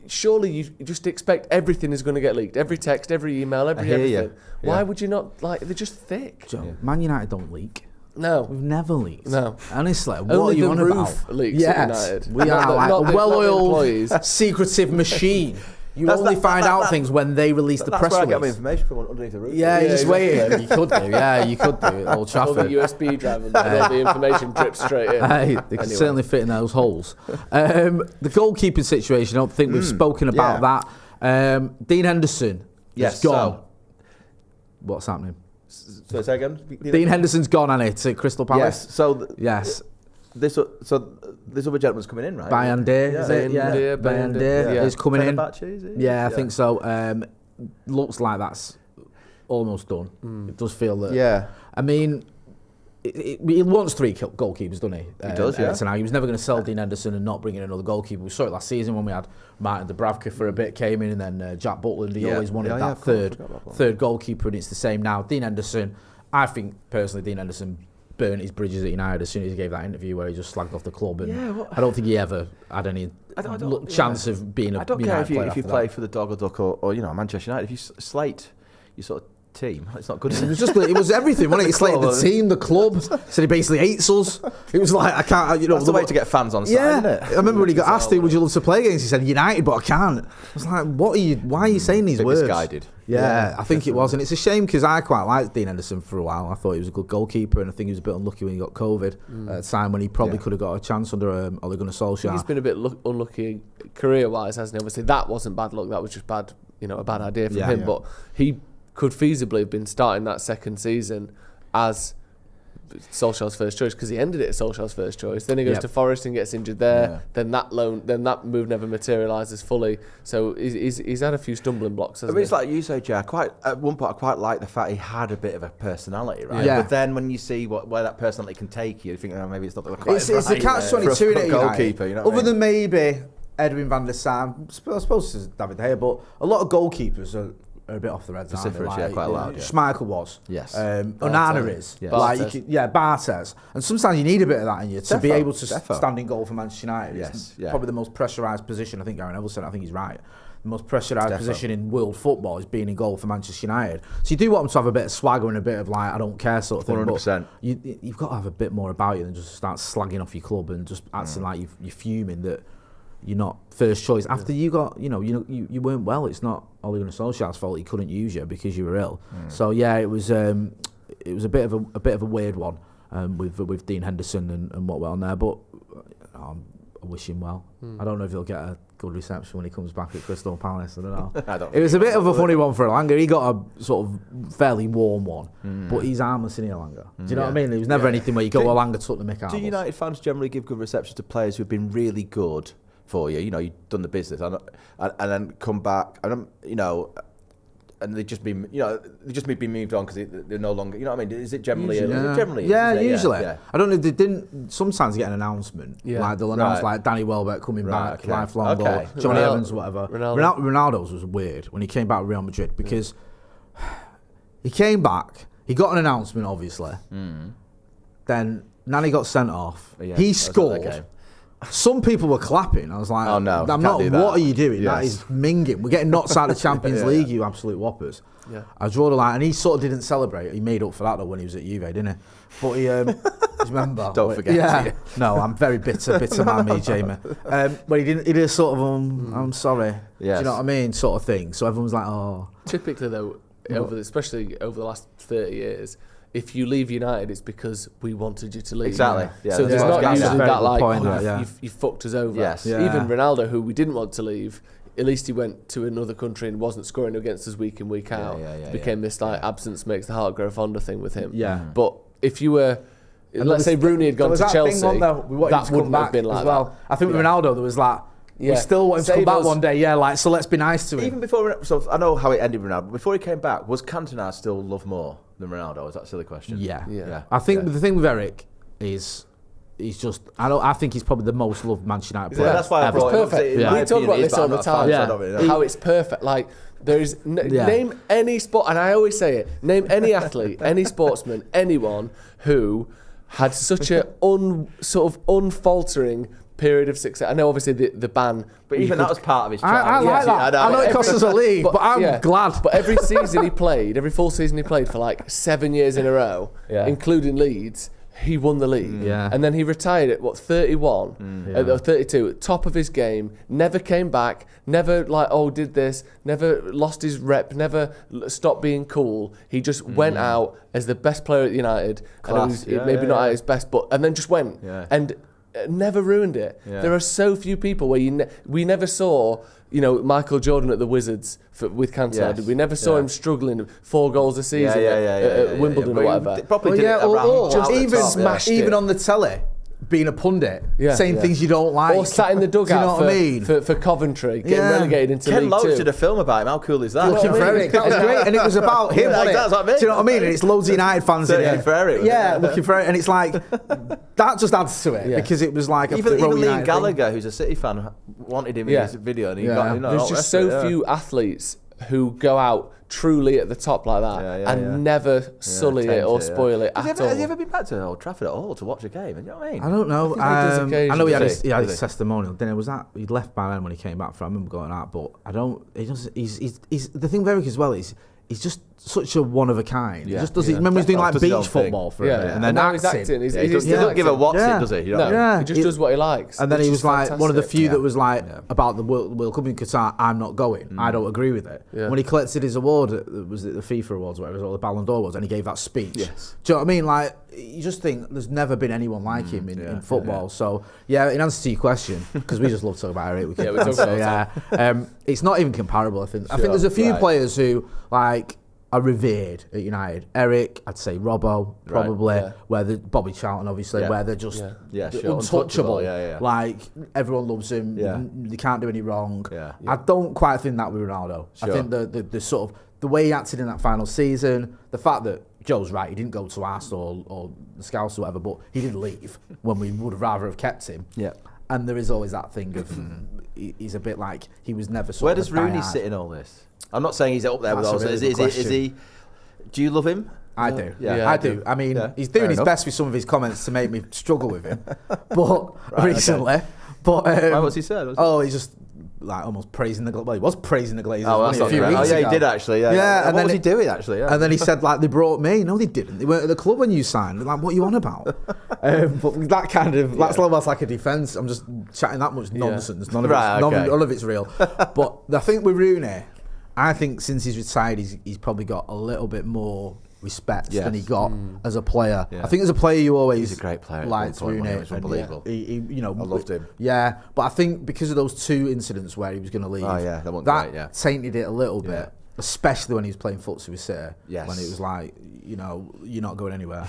Surely you just expect everything is going to get leaked. Every text, every email, everything. Why would you not? Like, they're just thick. Man United don't leak. No, we've never leaked. No, honestly, what only are you the on roof about? leaks at United. We are like a well-oiled, secretive machine. You only find out things when they release the press release. That's where I get my information from, underneath the roof. Yeah, you're just waiting. You could do. Yeah, you could do. At Old Trafford. All the USB drive and all the information drips straight in. Hey, they can certainly fit in those holes. The goalkeeping situation, I don't think we've spoken about that. Dean Henderson is gone. What's happening? So say again? Dean Henderson's gone, hasn't he, to Crystal Palace? Yes. This other gentleman's coming in, right? Bayandé, is it? Yeah, Bayandé is coming in. I think so. Looks like that's almost done. It does feel that. Yeah. I mean, he wants 3 goalkeepers, doesn't he? He does, yeah. He was never going to sell Dean Henderson and not bring in another goalkeeper. We saw it last season when we had Martin Dubravka for a bit, came in, and then Jack Butland. He always wanted that third goalkeeper, and it's the same now. Dean Henderson, I think personally, Dean Henderson burnt his bridges at United as soon as he gave that interview where he just slagged off the club, and I don't think he ever had any chance of being a United player. I don't care if you play for the Dog or Duck or Manchester United. If you slate your sort of team, it's not good. It was everything, wasn't it? He slated the team, the club. Said he basically hates us. It was like, I can't. That's the way to get fans on side, isn't it? I remember when he got asked, "Would you love to play against?" He said United, but I can't. I was like, why are you saying these words? Misguided. Yeah, I think it was, and it's a shame because I quite liked Dean Henderson for a while. I thought he was a good goalkeeper, and I think he was a bit unlucky when he got COVID at a time when he probably could have got a chance under Ole Gunnar Solskjaer. He's been a bit unlucky career-wise, hasn't he? Obviously, that wasn't bad luck. That was just bad, a bad idea from him. But he could feasibly have been starting that second season as Solskjaer's first choice, because he ended it as Solskjaer's first choice. Then he goes to Forest and gets injured there. Then that move never materialises fully. So he's had a few stumbling blocks. Hasn't he? It's like you say, Jack. At one point, I quite liked the fact he had a bit of a personality, right? Yeah. But then when you see where that personality can take you think, maybe it's not quite. It's a catch-22 for a goalkeeper. You know, other than maybe Edwin van der Sar, I suppose it's David De Gea, but a lot of goalkeepers are are a bit off the Reds. Vociferous, yeah, quite loud. Yeah. Schmeichel was. Yes. Onana is. Yes. Like Bartes. And sometimes you need a bit of that in you to be able to stand in goal for Manchester United. Yes. It's probably the most pressurised position. I think Gary Neville said. I think he's right. The most pressurised position in world football is being in goal for Manchester United. So you do want them to have a bit of swagger and a bit of like I don't care sort of thing. 100%. But you've got to have a bit more about you than just start slagging off your club and just acting like you're fuming that you're not first choice. After you got, you weren't well. It's not Ole Gunnar Solskjaer's fault he couldn't use you because you were ill. So yeah, it was a bit of a weird one with Dean Henderson and what went on there. But I wish him well. I don't know if he'll get a good reception when he comes back at Crystal Palace. I don't know. It was a bit of a funny one for Elanga. He got a sort of fairly warm one, but he's harmless in Elanga. Do you know what I mean? It was never anything where you go, Elanga took the mick out. Do United fans generally give good reception to players who've been really good for you? You've done the business, and then come back, and they just been moved on because they're no longer. You know what I mean? Is it generally? Usually, usually. Yeah. I don't know if they didn't. Sometimes get an announcement, like they'll announce like Danny Welbeck coming back, lifelong, or Johnny Evans, whatever. Ronaldo's was weird when he came back with Real Madrid because he came back, he got an announcement, obviously. Then Nani got sent off. He scored. Some people were clapping. I was like, "Oh no, I'm not. What are you doing? That is minging. We're getting knocked out of the Champions League, you absolute whoppers." Yeah. I drew the line, and he sort of didn't celebrate. He made up for that though when he was at Juve, didn't he? But he, remember? Don't forget. Yeah. No, I'm very bitter man, me, Jamie. But he didn't. He did sort of, I'm sorry. Yes. Do you know what I mean? Sort of thing. So everyone's like, "Oh." Typically, though, especially over the last 30 years. If you leave United, it's because we wanted you to leave. Exactly. Yeah. So there's not usually that like, you fucked us over. Yes. Yeah. Even Ronaldo, who we didn't want to leave, at least he went to another country and wasn't scoring against us week in, week out. Became this like absence makes the heart grow fonder thing with him. Yeah. But if you were, let's say Rooney had gone to Chelsea, that wouldn't have been like that. I think with Ronaldo there was like, we still want him to come back one day, so let's be nice to him. Even before, so I know how it ended with Ronaldo. Before he came back, was Cantona still loved more than Ronaldo? Is that a silly question? Yeah. I think the thing with Erik is he's just. I think he's probably the most loved Manchester United player. That's why I brought him. Perfect. We talk about this all the time. How it's perfect. Like there is name any sport, and I always say it. Name any athlete, any sportsman, anyone who had such a unfaltering period of success. I know obviously the ban, but even that was part of his challenge. I like that. I know it cost us a league, but I'm glad. But every season he played, every full season he played for like 7 years in a row, including Leeds, he won the league. And then he retired at 31, or 32, at top of his game, never came back, never did this, never lost his rep, never stopped being cool. He just went out as the best player at United. Class. And maybe not at his best, and then just went. And never ruined it. There are so few people where we never saw, Michael Jordan at the Wizards with Cantona. We never saw him struggling 4 goals a season at Wimbledon or whatever. Probably even on the telly. Being a pundit, saying things you don't like, or sat in the dugout for Coventry, getting relegated into League 2. Ken Loach did a film about him. How cool is that? Looking for Erik, that was great, and it was about him. That's what I mean. Do you know what I mean? And it's loads of United fans in it. For Erik, looking for Erik, and it's like that just adds to it because it was like even Liam Gallagher, who's a City fan, wanted him in his video, and he got. There's just so few athletes who go out truly at the top like that and never sully it or spoil it at all. Have you ever been back to Old Trafford at all to watch a game? You know what I mean? I don't know. I know he had his testimonial. Then was that he'd left by then when he came back from. I remember going out, but I don't. He's the thing with Erik as well is he's just such a one of a kind. He just does it. Remember he's doing like beach football for a bit, and then now he's acting. He doesn't give a what's it, does he? No, he just does what he likes. And then he was like one of the few that was like about the World Cup in Qatar. I'm not going. I don't agree with it. When he collected his award, was it the FIFA awards, whatever, or the Ballon d'Or awards, and he gave that speech. Do you know what I mean? Like you just think there's never been anyone like him in football. So in answer to your question, because we just love talking about Erik. We talk about it's not even comparable. I think there's a few players who like are revered at United. Erik, I'd say Robbo, probably. Where Bobby Charlton, obviously, where they're just untouchable. Like everyone loves him. They can't do any wrong. I don't quite think that with Ronaldo. I think the sort of the way he acted in that final season, the fact that Joe's right, he didn't go to Arsenal or the Scouts or whatever, but he didn't leave when we would have rather have kept him. And there is always that thing of he's a bit like he was never. Where does Rooney sit in all this? I'm not saying he's up there with all this. Is he? Do you love him? I do. Yeah, I do. I mean, he's doing his best with some of his comments to make me struggle with him. But recently, what's he said? He's just like almost praising the Glazers. Well, he was praising the Glazers. Oh, that's a few weeks ago. He did actually. Yeah. And what was he doing actually? Yeah. And then he said like they brought me. No, they didn't. They weren't at the club when you signed. Like, what are you on about? But that kind of that's almost like a defence. I'm just chatting that much nonsense. None of it's real. But I think with Rooney, I think since he's retired, he's probably got a little bit more respect than he got as a player. Yeah. I think as a player, you always he's a great player. Liked Rooney. It was unbelievable. I loved him. Yeah, but I think because of those 2 incidents where he was going to leave, that tainted it a little bit, especially when he was playing footsie with City. Yes. When it was like, you're not going anywhere,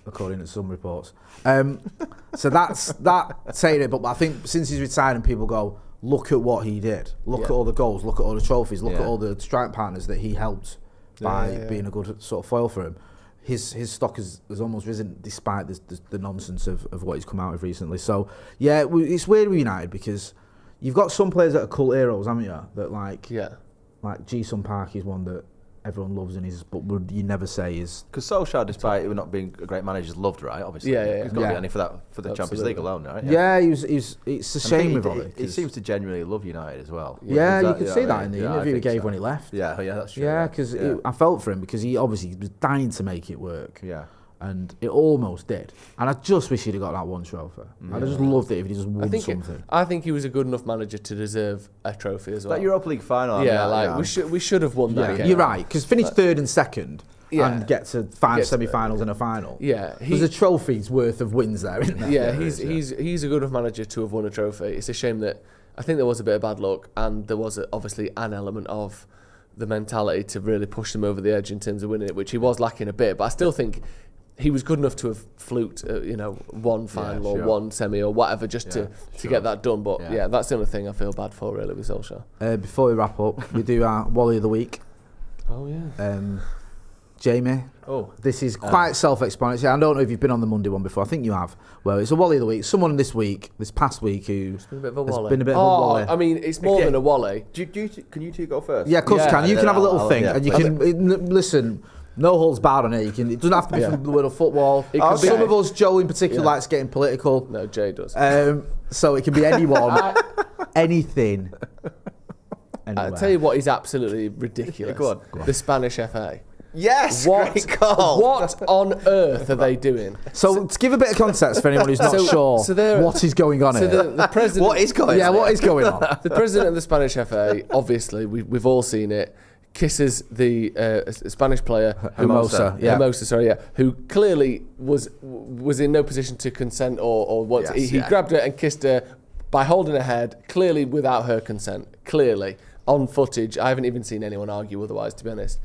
according to some reports. So that tainted it. But I think since he's retired and people go, look at what he did. Look at all the goals. Look at all the trophies. Look at all the strike partners that he helped by being a good sort of foil for him. His stock has almost risen despite the nonsense of what he's come out with recently. So, it's weird with United because you've got some players that are cult heroes, haven't you? That like Ji-Sung Park is one that everyone loves but you never say is... Because Solskjaer, despite him not being a great manager, is loved, right? Obviously. He's got to be any for the Champions League alone, right? It's a shame with Wally. He seems to genuinely love United as well. Yeah, you could see that in the interview he gave when he left. Yeah, that's true. Yeah, because I felt for him because he obviously was dying to make it work. Yeah. And it almost did. And I just wish he'd have got that one trophy. I'd have just loved it if he just won something. I think he was a good enough manager to deserve a trophy as well. That Europa League final. We should have won that game. You're right, because finish third and second and get to 5 semi-finals and a final. Yeah. There's a trophy's worth of wins there, isn't there? Yeah, he's a good enough manager to have won a trophy. It's a shame that I think there was a bit of bad luck and there was obviously an element of the mentality to really push them over the edge in terms of winning it, which he was lacking a bit. But I still think he was good enough to have fluked, one final or one semi or whatever just to get that done. But that's the only thing I feel bad for really with Solskjaer. Before we wrap up, we do our Wally of the Week. Oh yeah. Jamie. Oh. This is quite self-explanatory. I don't know if you've been on the Monday one before. I think you have. Well, it's a Wally of the Week. Someone this past week who's been a bit of a Wally. Been a bit of a Wally. I mean, it's more than a Wally. Can you two go first? Yeah, of course you can. You can have a little thing and you can listen. No holds barred on it. It doesn't have to be from the world of football. Some of us, Joe in particular, likes getting political. No, Jay does. So it can be anyone, anything. I'll tell you what is absolutely ridiculous. Go on. The Spanish FA. Yes, great call. What on earth are they doing? So to give a bit of context for anyone who's not sure what is going on here. The president, what is going on? Yeah, what is going on? The president of the Spanish FA, obviously, we've all seen it, kisses the Spanish player Hermosa, who clearly was in no position to consent or what. He grabbed her and kissed her by holding her head, clearly without her consent. Clearly on footage. I haven't even seen anyone argue otherwise, to be honest.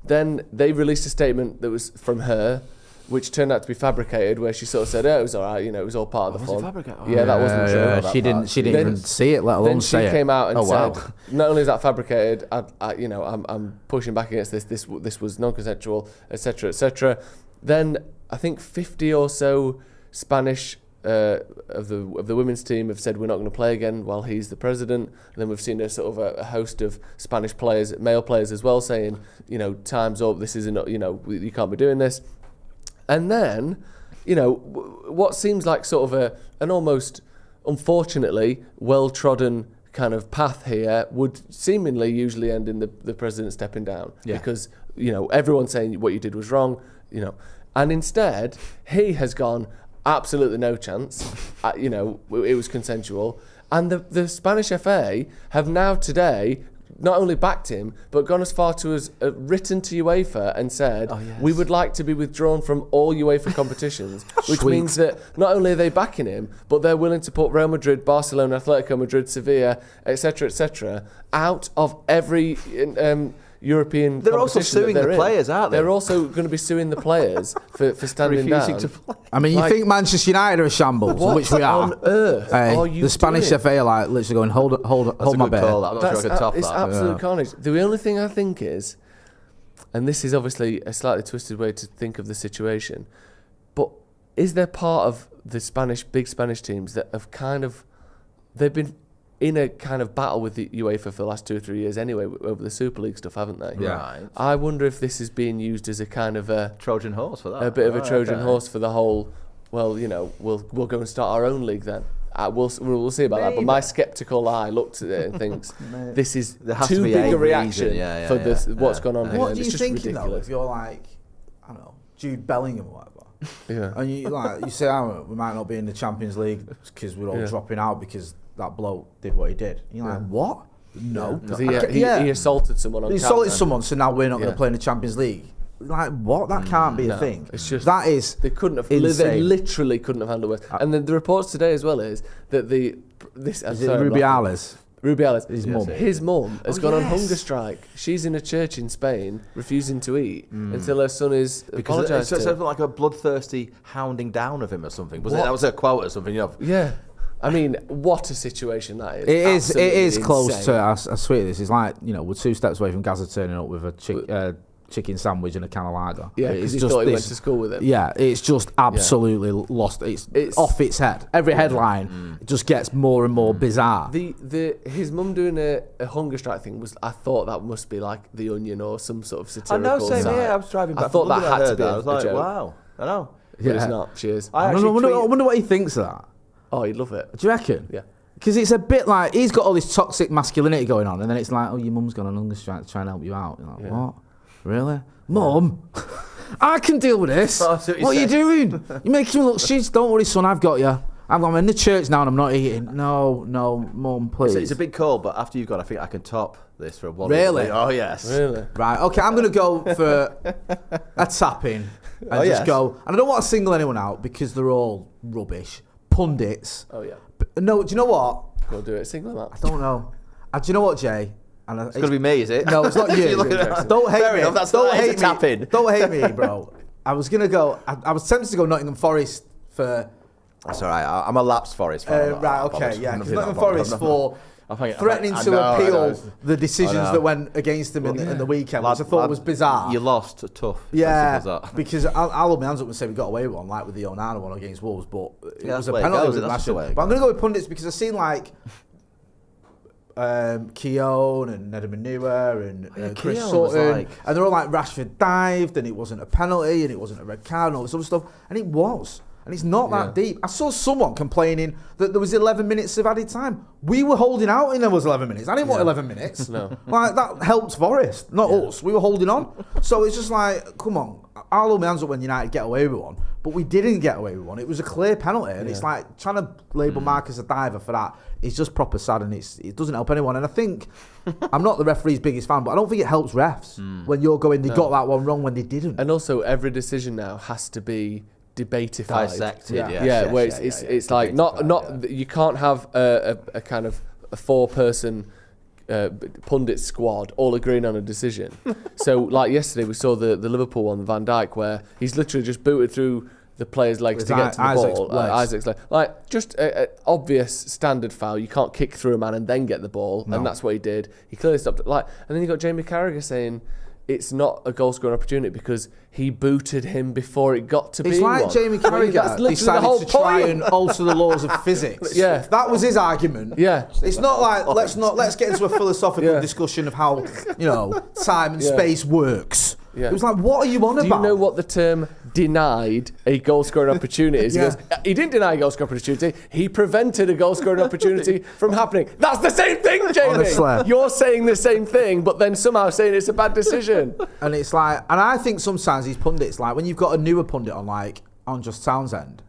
Then they released a statement that was from her, which turned out to be fabricated, where she sort of said, "Oh, it was all right, it was all part of the fun." That wasn't true. She didn't even see it, let alone say it. Then she came out and said, "Not only is that fabricated, I'm pushing back against this. This was non-consensual, etc., etc." Then I think 50 or so Spanish of the women's team have said we're not going to play again while he's the president. And then we've seen a sort of a host of Spanish players, male players as well, saying, time's up. This isn't, you can't be doing this. And then, what seems like sort of an almost, unfortunately, well-trodden kind of path here would seemingly usually end in the president stepping down because, everyone's saying what you did was wrong, and instead he has gone, absolutely no chance, it was consensual, and the Spanish FA have now today not only backed him, but gone as far to as written to UEFA and said, we would like to be withdrawn from all UEFA competitions, which means that not only are they backing him, but they're willing to put Real Madrid, Barcelona, Atletico Madrid, Sevilla, etc., out of every European They're also suing the players, aren't they? They're also going to be suing the players for standing down. To play. I mean, you think Manchester United are a shambles, which we are. What on earth are you The Spanish doing? FA are literally going, hold my bear. I'm not sure I could top it's that. absolute carnage. The only thing I think is, and this is obviously a slightly twisted way to think of the situation, but is there part of the big Spanish teams that have they've been in a kind of battle with the UEFA for the last 2 or 3 years anyway over the Super League stuff, haven't they? Yeah. Right. I wonder if this is being used as a kind of a Trojan horse for that. A bit of a Trojan horse for the whole. Well, we'll go and start our own league then. We'll see about that. But my sceptical eye looks at it and thinks this is too big a reaction for what's gone on here. What do you think though? If you're like, I don't know, Jude Bellingham or whatever, and you say, we might not be in the Champions League because we're all dropping out because that bloke did what he did. And you're like, what? No, because he assaulted someone on. He assaulted someone, so now we're not going to play in the Champions League. Like what? That can't be a thing. It's just that is. They couldn't have. Insane. They literally couldn't have handled it. And the reports today as well is that Rubiales. His mum has gone on hunger strike. She's in a church in Spain, refusing to eat until her son is apologised to. It's something like a bloodthirsty hounding down of him or something. That was a quote or something. Yeah. I mean, what a situation that is. It is close to. I swear this is like we're 2 steps away from Gaza turning up with a chicken sandwich and a can of lager. Yeah, because he thought he went to school with him. Yeah, it's just absolutely lost. It's off its head. Every headline just gets more and more bizarre. His mum doing a hunger strike thing I thought that must be like The Onion or some sort of satirical. I know, same here. I was driving back. I thought that had to be I was like, joke. wow. I know. But it's not. Cheers. I wonder what he thinks of that. Oh, he'd love it. Do you reckon? Yeah. Because it's a bit like he's got all this toxic masculinity going on, and then it's like, oh, your mum's gone on hunger strike to try and help you out. You're like, what? Really? Mum? I can deal with this. What are you doing? You're making me look shit. Don't worry, son, I've got you. I'm in the church now and I'm not eating. No, Mum, please. It's a big call, but after you've gone, I think I can top this for one. Really? Oh, yes. Really? Right, okay, I'm going to go for a tap-in and just go. And I don't want to single anyone out because they're all rubbish. Pundits. Oh, yeah. But, no, do you know what? Go do it. Single them out. I don't know. Do you know what, Jay? And it's going to be me, is it? No, it's not you. Don't hate me. Enough, don't hate me. Tap-in. Don't hate me, bro. I was going to go. I was tempted to go Nottingham Forest for. That's all right. I'm a lapsed Forest fan. Right, okay, yeah. Because Nottingham Forest for threatening to appeal the decisions that went against them in the weekend, which I thought was bizarre. You lost tough. Yeah, because I'll hold my hands up and say we got away with one, like with the Onana one against Wolves, but it was a penalty. But I'm going to go with pundits because I've seen like Keown and Nedamanuwa and Chris Sutton, and they're all like Rashford dived and it wasn't a penalty and it wasn't a red card and all this other stuff, and it was. And it's not that deep. I saw someone complaining that there was 11 minutes of added time. We were holding out and there was 11 minutes. I didn't want 11 minutes. No. Like, that helped Forest, not us. We were holding on. So it's just like, come on. I'll hold my hands up when United get away with one. But we didn't get away with one. It was a clear penalty. And it's like, trying to label Mark as a diver for that is just proper sad and it doesn't help anyone. And I think, I'm not the referee's biggest fan, but I don't think it helps refs when you're going, they got that one wrong when they didn't. And also, every decision now has to be debatified, dissected, where it's like not you can't have a kind of a 4-person pundit squad all agreeing on a decision. So like yesterday we saw the Liverpool one, Van Dijk, where he's literally just booted through the player's legs to get to the ball. Isaac's leg. Like just an obvious standard foul. You can't kick through a man and then get the ball, and that's what he did. He clearly stopped it. And then you got Jamie Carragher saying it's not a goal scoring opportunity because he booted him before it got to be one. It's like Jamie Carragher decided to try and alter the laws of physics. Yeah, that was his argument. Yeah, it's not like let's get into a philosophical discussion of how time and space works. Yeah. It was like, what are you on about? Do you know what the term denied a goal-scoring opportunity is? He goes, he didn't deny a goal-scoring opportunity. He prevented a goal-scoring opportunity from happening. That's the same thing, Jamie. Honestly. You're saying the same thing, but then somehow saying it's a bad decision. And it's like, and I think sometimes these pundits, like when you've got a newer pundit on Just Townsend,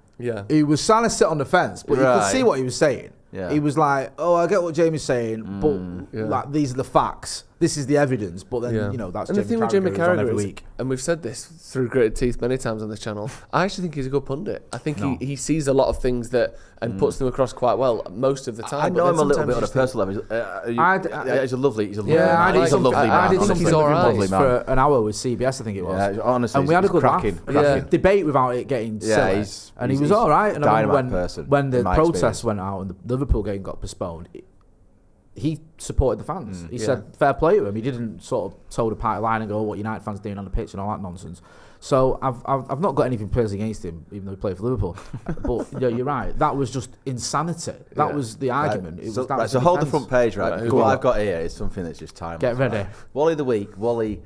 he was trying to sit on the fence, but you could see what he was saying. Yeah. He was like, "Oh, I get what Jamie's saying, but like these are the facts. This is the evidence." But then that's and the thing with Jamie Carragher every week. And we've said this through gritted teeth many times on this channel. I actually think he's a good pundit. I think he sees a lot of things and puts them across quite well most of the time. I know him a little bit on a personal level. He's a lovely. I did something lovely for an hour with CBS. I think it was. Yeah, honestly, and we had a good cracking. Debate without it getting silly. And he was all right. And when the protests went out and the Liverpool game got postponed, he supported the fans. He said fair play to him. He didn't sort of toe the party line and go, what United fans doing on the pitch and all that nonsense. So I've not got anything personally against him, even though he played for Liverpool. But you're right. That was just insanity. That was the argument. Right. So hold the front page, right? Because what I've got here is something that's just timeless. Get ready. Right? Wally of the week. Wally,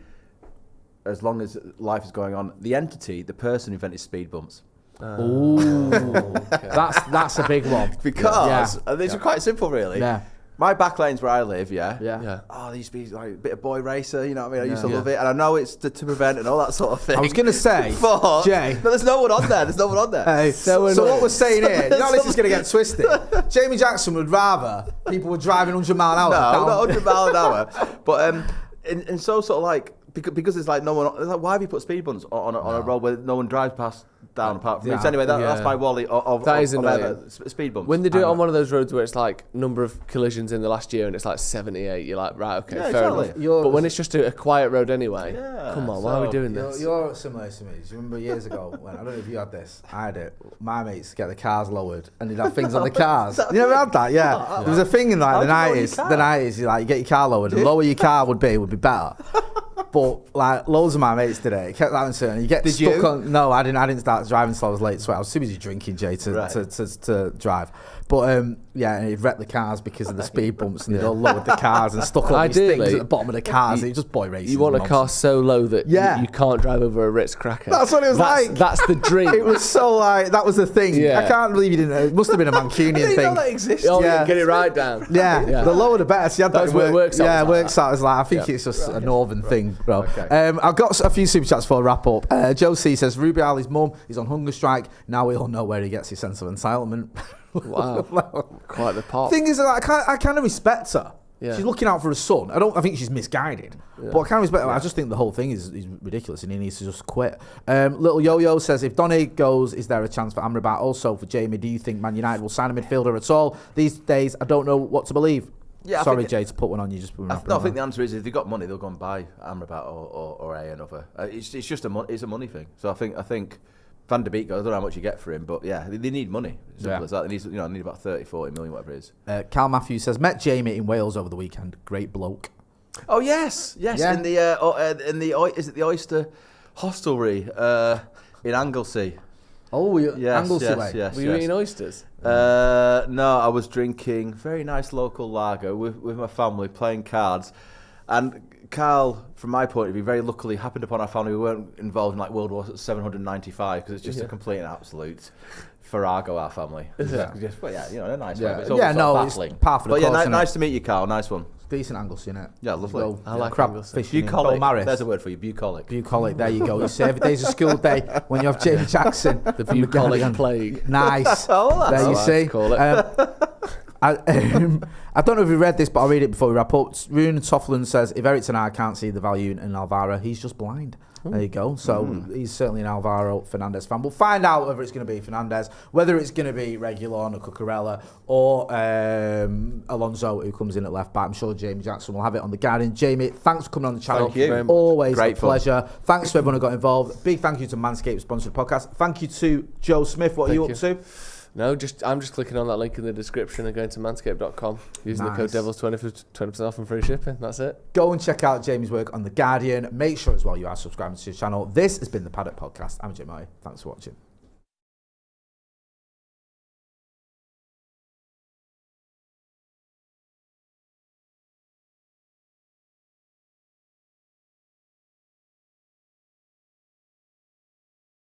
as long as life is going on, the entity, the person who invented speed bumps. Ooh, okay. That's a big one. Because these are quite simple, really. Yeah. My back lane's where I live, yeah. Oh, they used to be like a bit of boy racer, you know what I mean? I used to love it, and I know it's to prevent and all that sort of thing. I was going to say, but, Jay. But there's no one on there. Hey, so what we're saying here, you know this is going to get twisted. Jamie Jackson would rather people were driving 100 mile an hour. No, not 100 mile an hour. But and so sort of like, because it's like no one, it's like, why have you put speed bumps on a road where no one drives past down apart from me? So anyway, that's my Wally of speed bumps. When they do it on one of those roads where it's like number of collisions in the last year and it's like 78, you're like, right, okay, fair enough. But when it's just a quiet road anyway, come on, why are we doing this? You're similar to me. Do you remember years ago when, I don't know if you had this, I had it, my mates get the cars lowered and they'd have things on the cars. You never had that? Yeah. There was a thing in like the 90s, you like, you get your car lowered, the lower your car would be better. But like loads of my mates did it. Kept that uncertain. You get stuck on. No, I didn't start driving until I was late. So I was too busy drinking, Jay, to drive. But and he'd wreck the cars because of the speed bumps, and they'd all lowered the cars and stuck all these things at the bottom of the cars. It just boy racing. You want a car so low that you can't drive over a Ritz cracker. That's what it was like. That's the dream. It was so like that was the thing. Yeah. I can't believe you didn't know. It must have been a Mancunian thing. Know that exists. Get it right down. Yeah. The lower the better. So that's where it works out. Yeah, it works out as like I think it's just a northern thing, bro. Okay. I've got a few super chats before I wrap up. Joe C says Rubiali's mum is on hunger strike. Now we all know where he gets his sense of entitlement. Wow, quite the pop. Thing is, I kind of respect her. Yeah. She's looking out for her son. I think she's misguided, but I kind of respect her. I just think the whole thing is ridiculous, and he needs to just quit. Little Yo-Yo says, if Donny goes, is there a chance for Amrabat? Also for Jamie, do you think Man United will sign a midfielder at all? These days, I don't know what to believe. Yeah, sorry, Jay, to put one on you. I think the answer is if they've got money, they'll go and buy Amrabat or another. It's just a money thing. So I think Van der Beek, I don't know how much you get for him, but they need money. Simple as that. They need about 30, 40 million, whatever it is. Cal Matthews says, met Jamie in Wales over the weekend. Great bloke. Oh yes. Yeah. In the is it the Oyster Hostelry in Anglesey? Oh, Anglesey way. Yes, were you eating oysters? No, I was drinking very nice local lager with my family, playing cards, and Carl, from my point of view, very luckily happened upon our family. We weren't involved in like World War 795 because it's just a complete and absolute farrago, our family. Is it? In a nice way. It's part of the course, nice to meet you, Carl. Nice one. Decent Anglesey, innit? Yeah, lovely. I like crab Anglesey. fishing. Bucolic. There's a word for you. Bucolic. Bucolic. There you go. You say every day's a school day when you have Jamie Jackson. The bucolic plague. Nice. There you see. Call it. I don't know if you read this, but I'll read it before we wrap up. Rune Toffland says, if Erik Ten can't see the value in Alvaro, he's just blind. There you go. So he's certainly an Alvaro Fernandez fan. We'll find out whether it's going to be Fernandez, whether it's going to be Reguilón or Cucurella or Alonso, who comes in at left back. I'm sure Jamie Jackson will have it on the Guardian. Jamie, thanks for coming on the channel. Thank you. Always a pleasure. Thanks to everyone who got involved. Big thank you to Manscaped sponsored podcast. Thank you to Joe Smith. What are you up to? No, I'm just clicking on that link in the description and going to manscaped.com using the code DEVILS20 for 20% off and free shipping. That's it. Go and check out Jamie's work on The Guardian. Make sure as well you are subscribing to his channel. This has been the Paddock Podcast. I'm Jim Moy. Thanks for watching.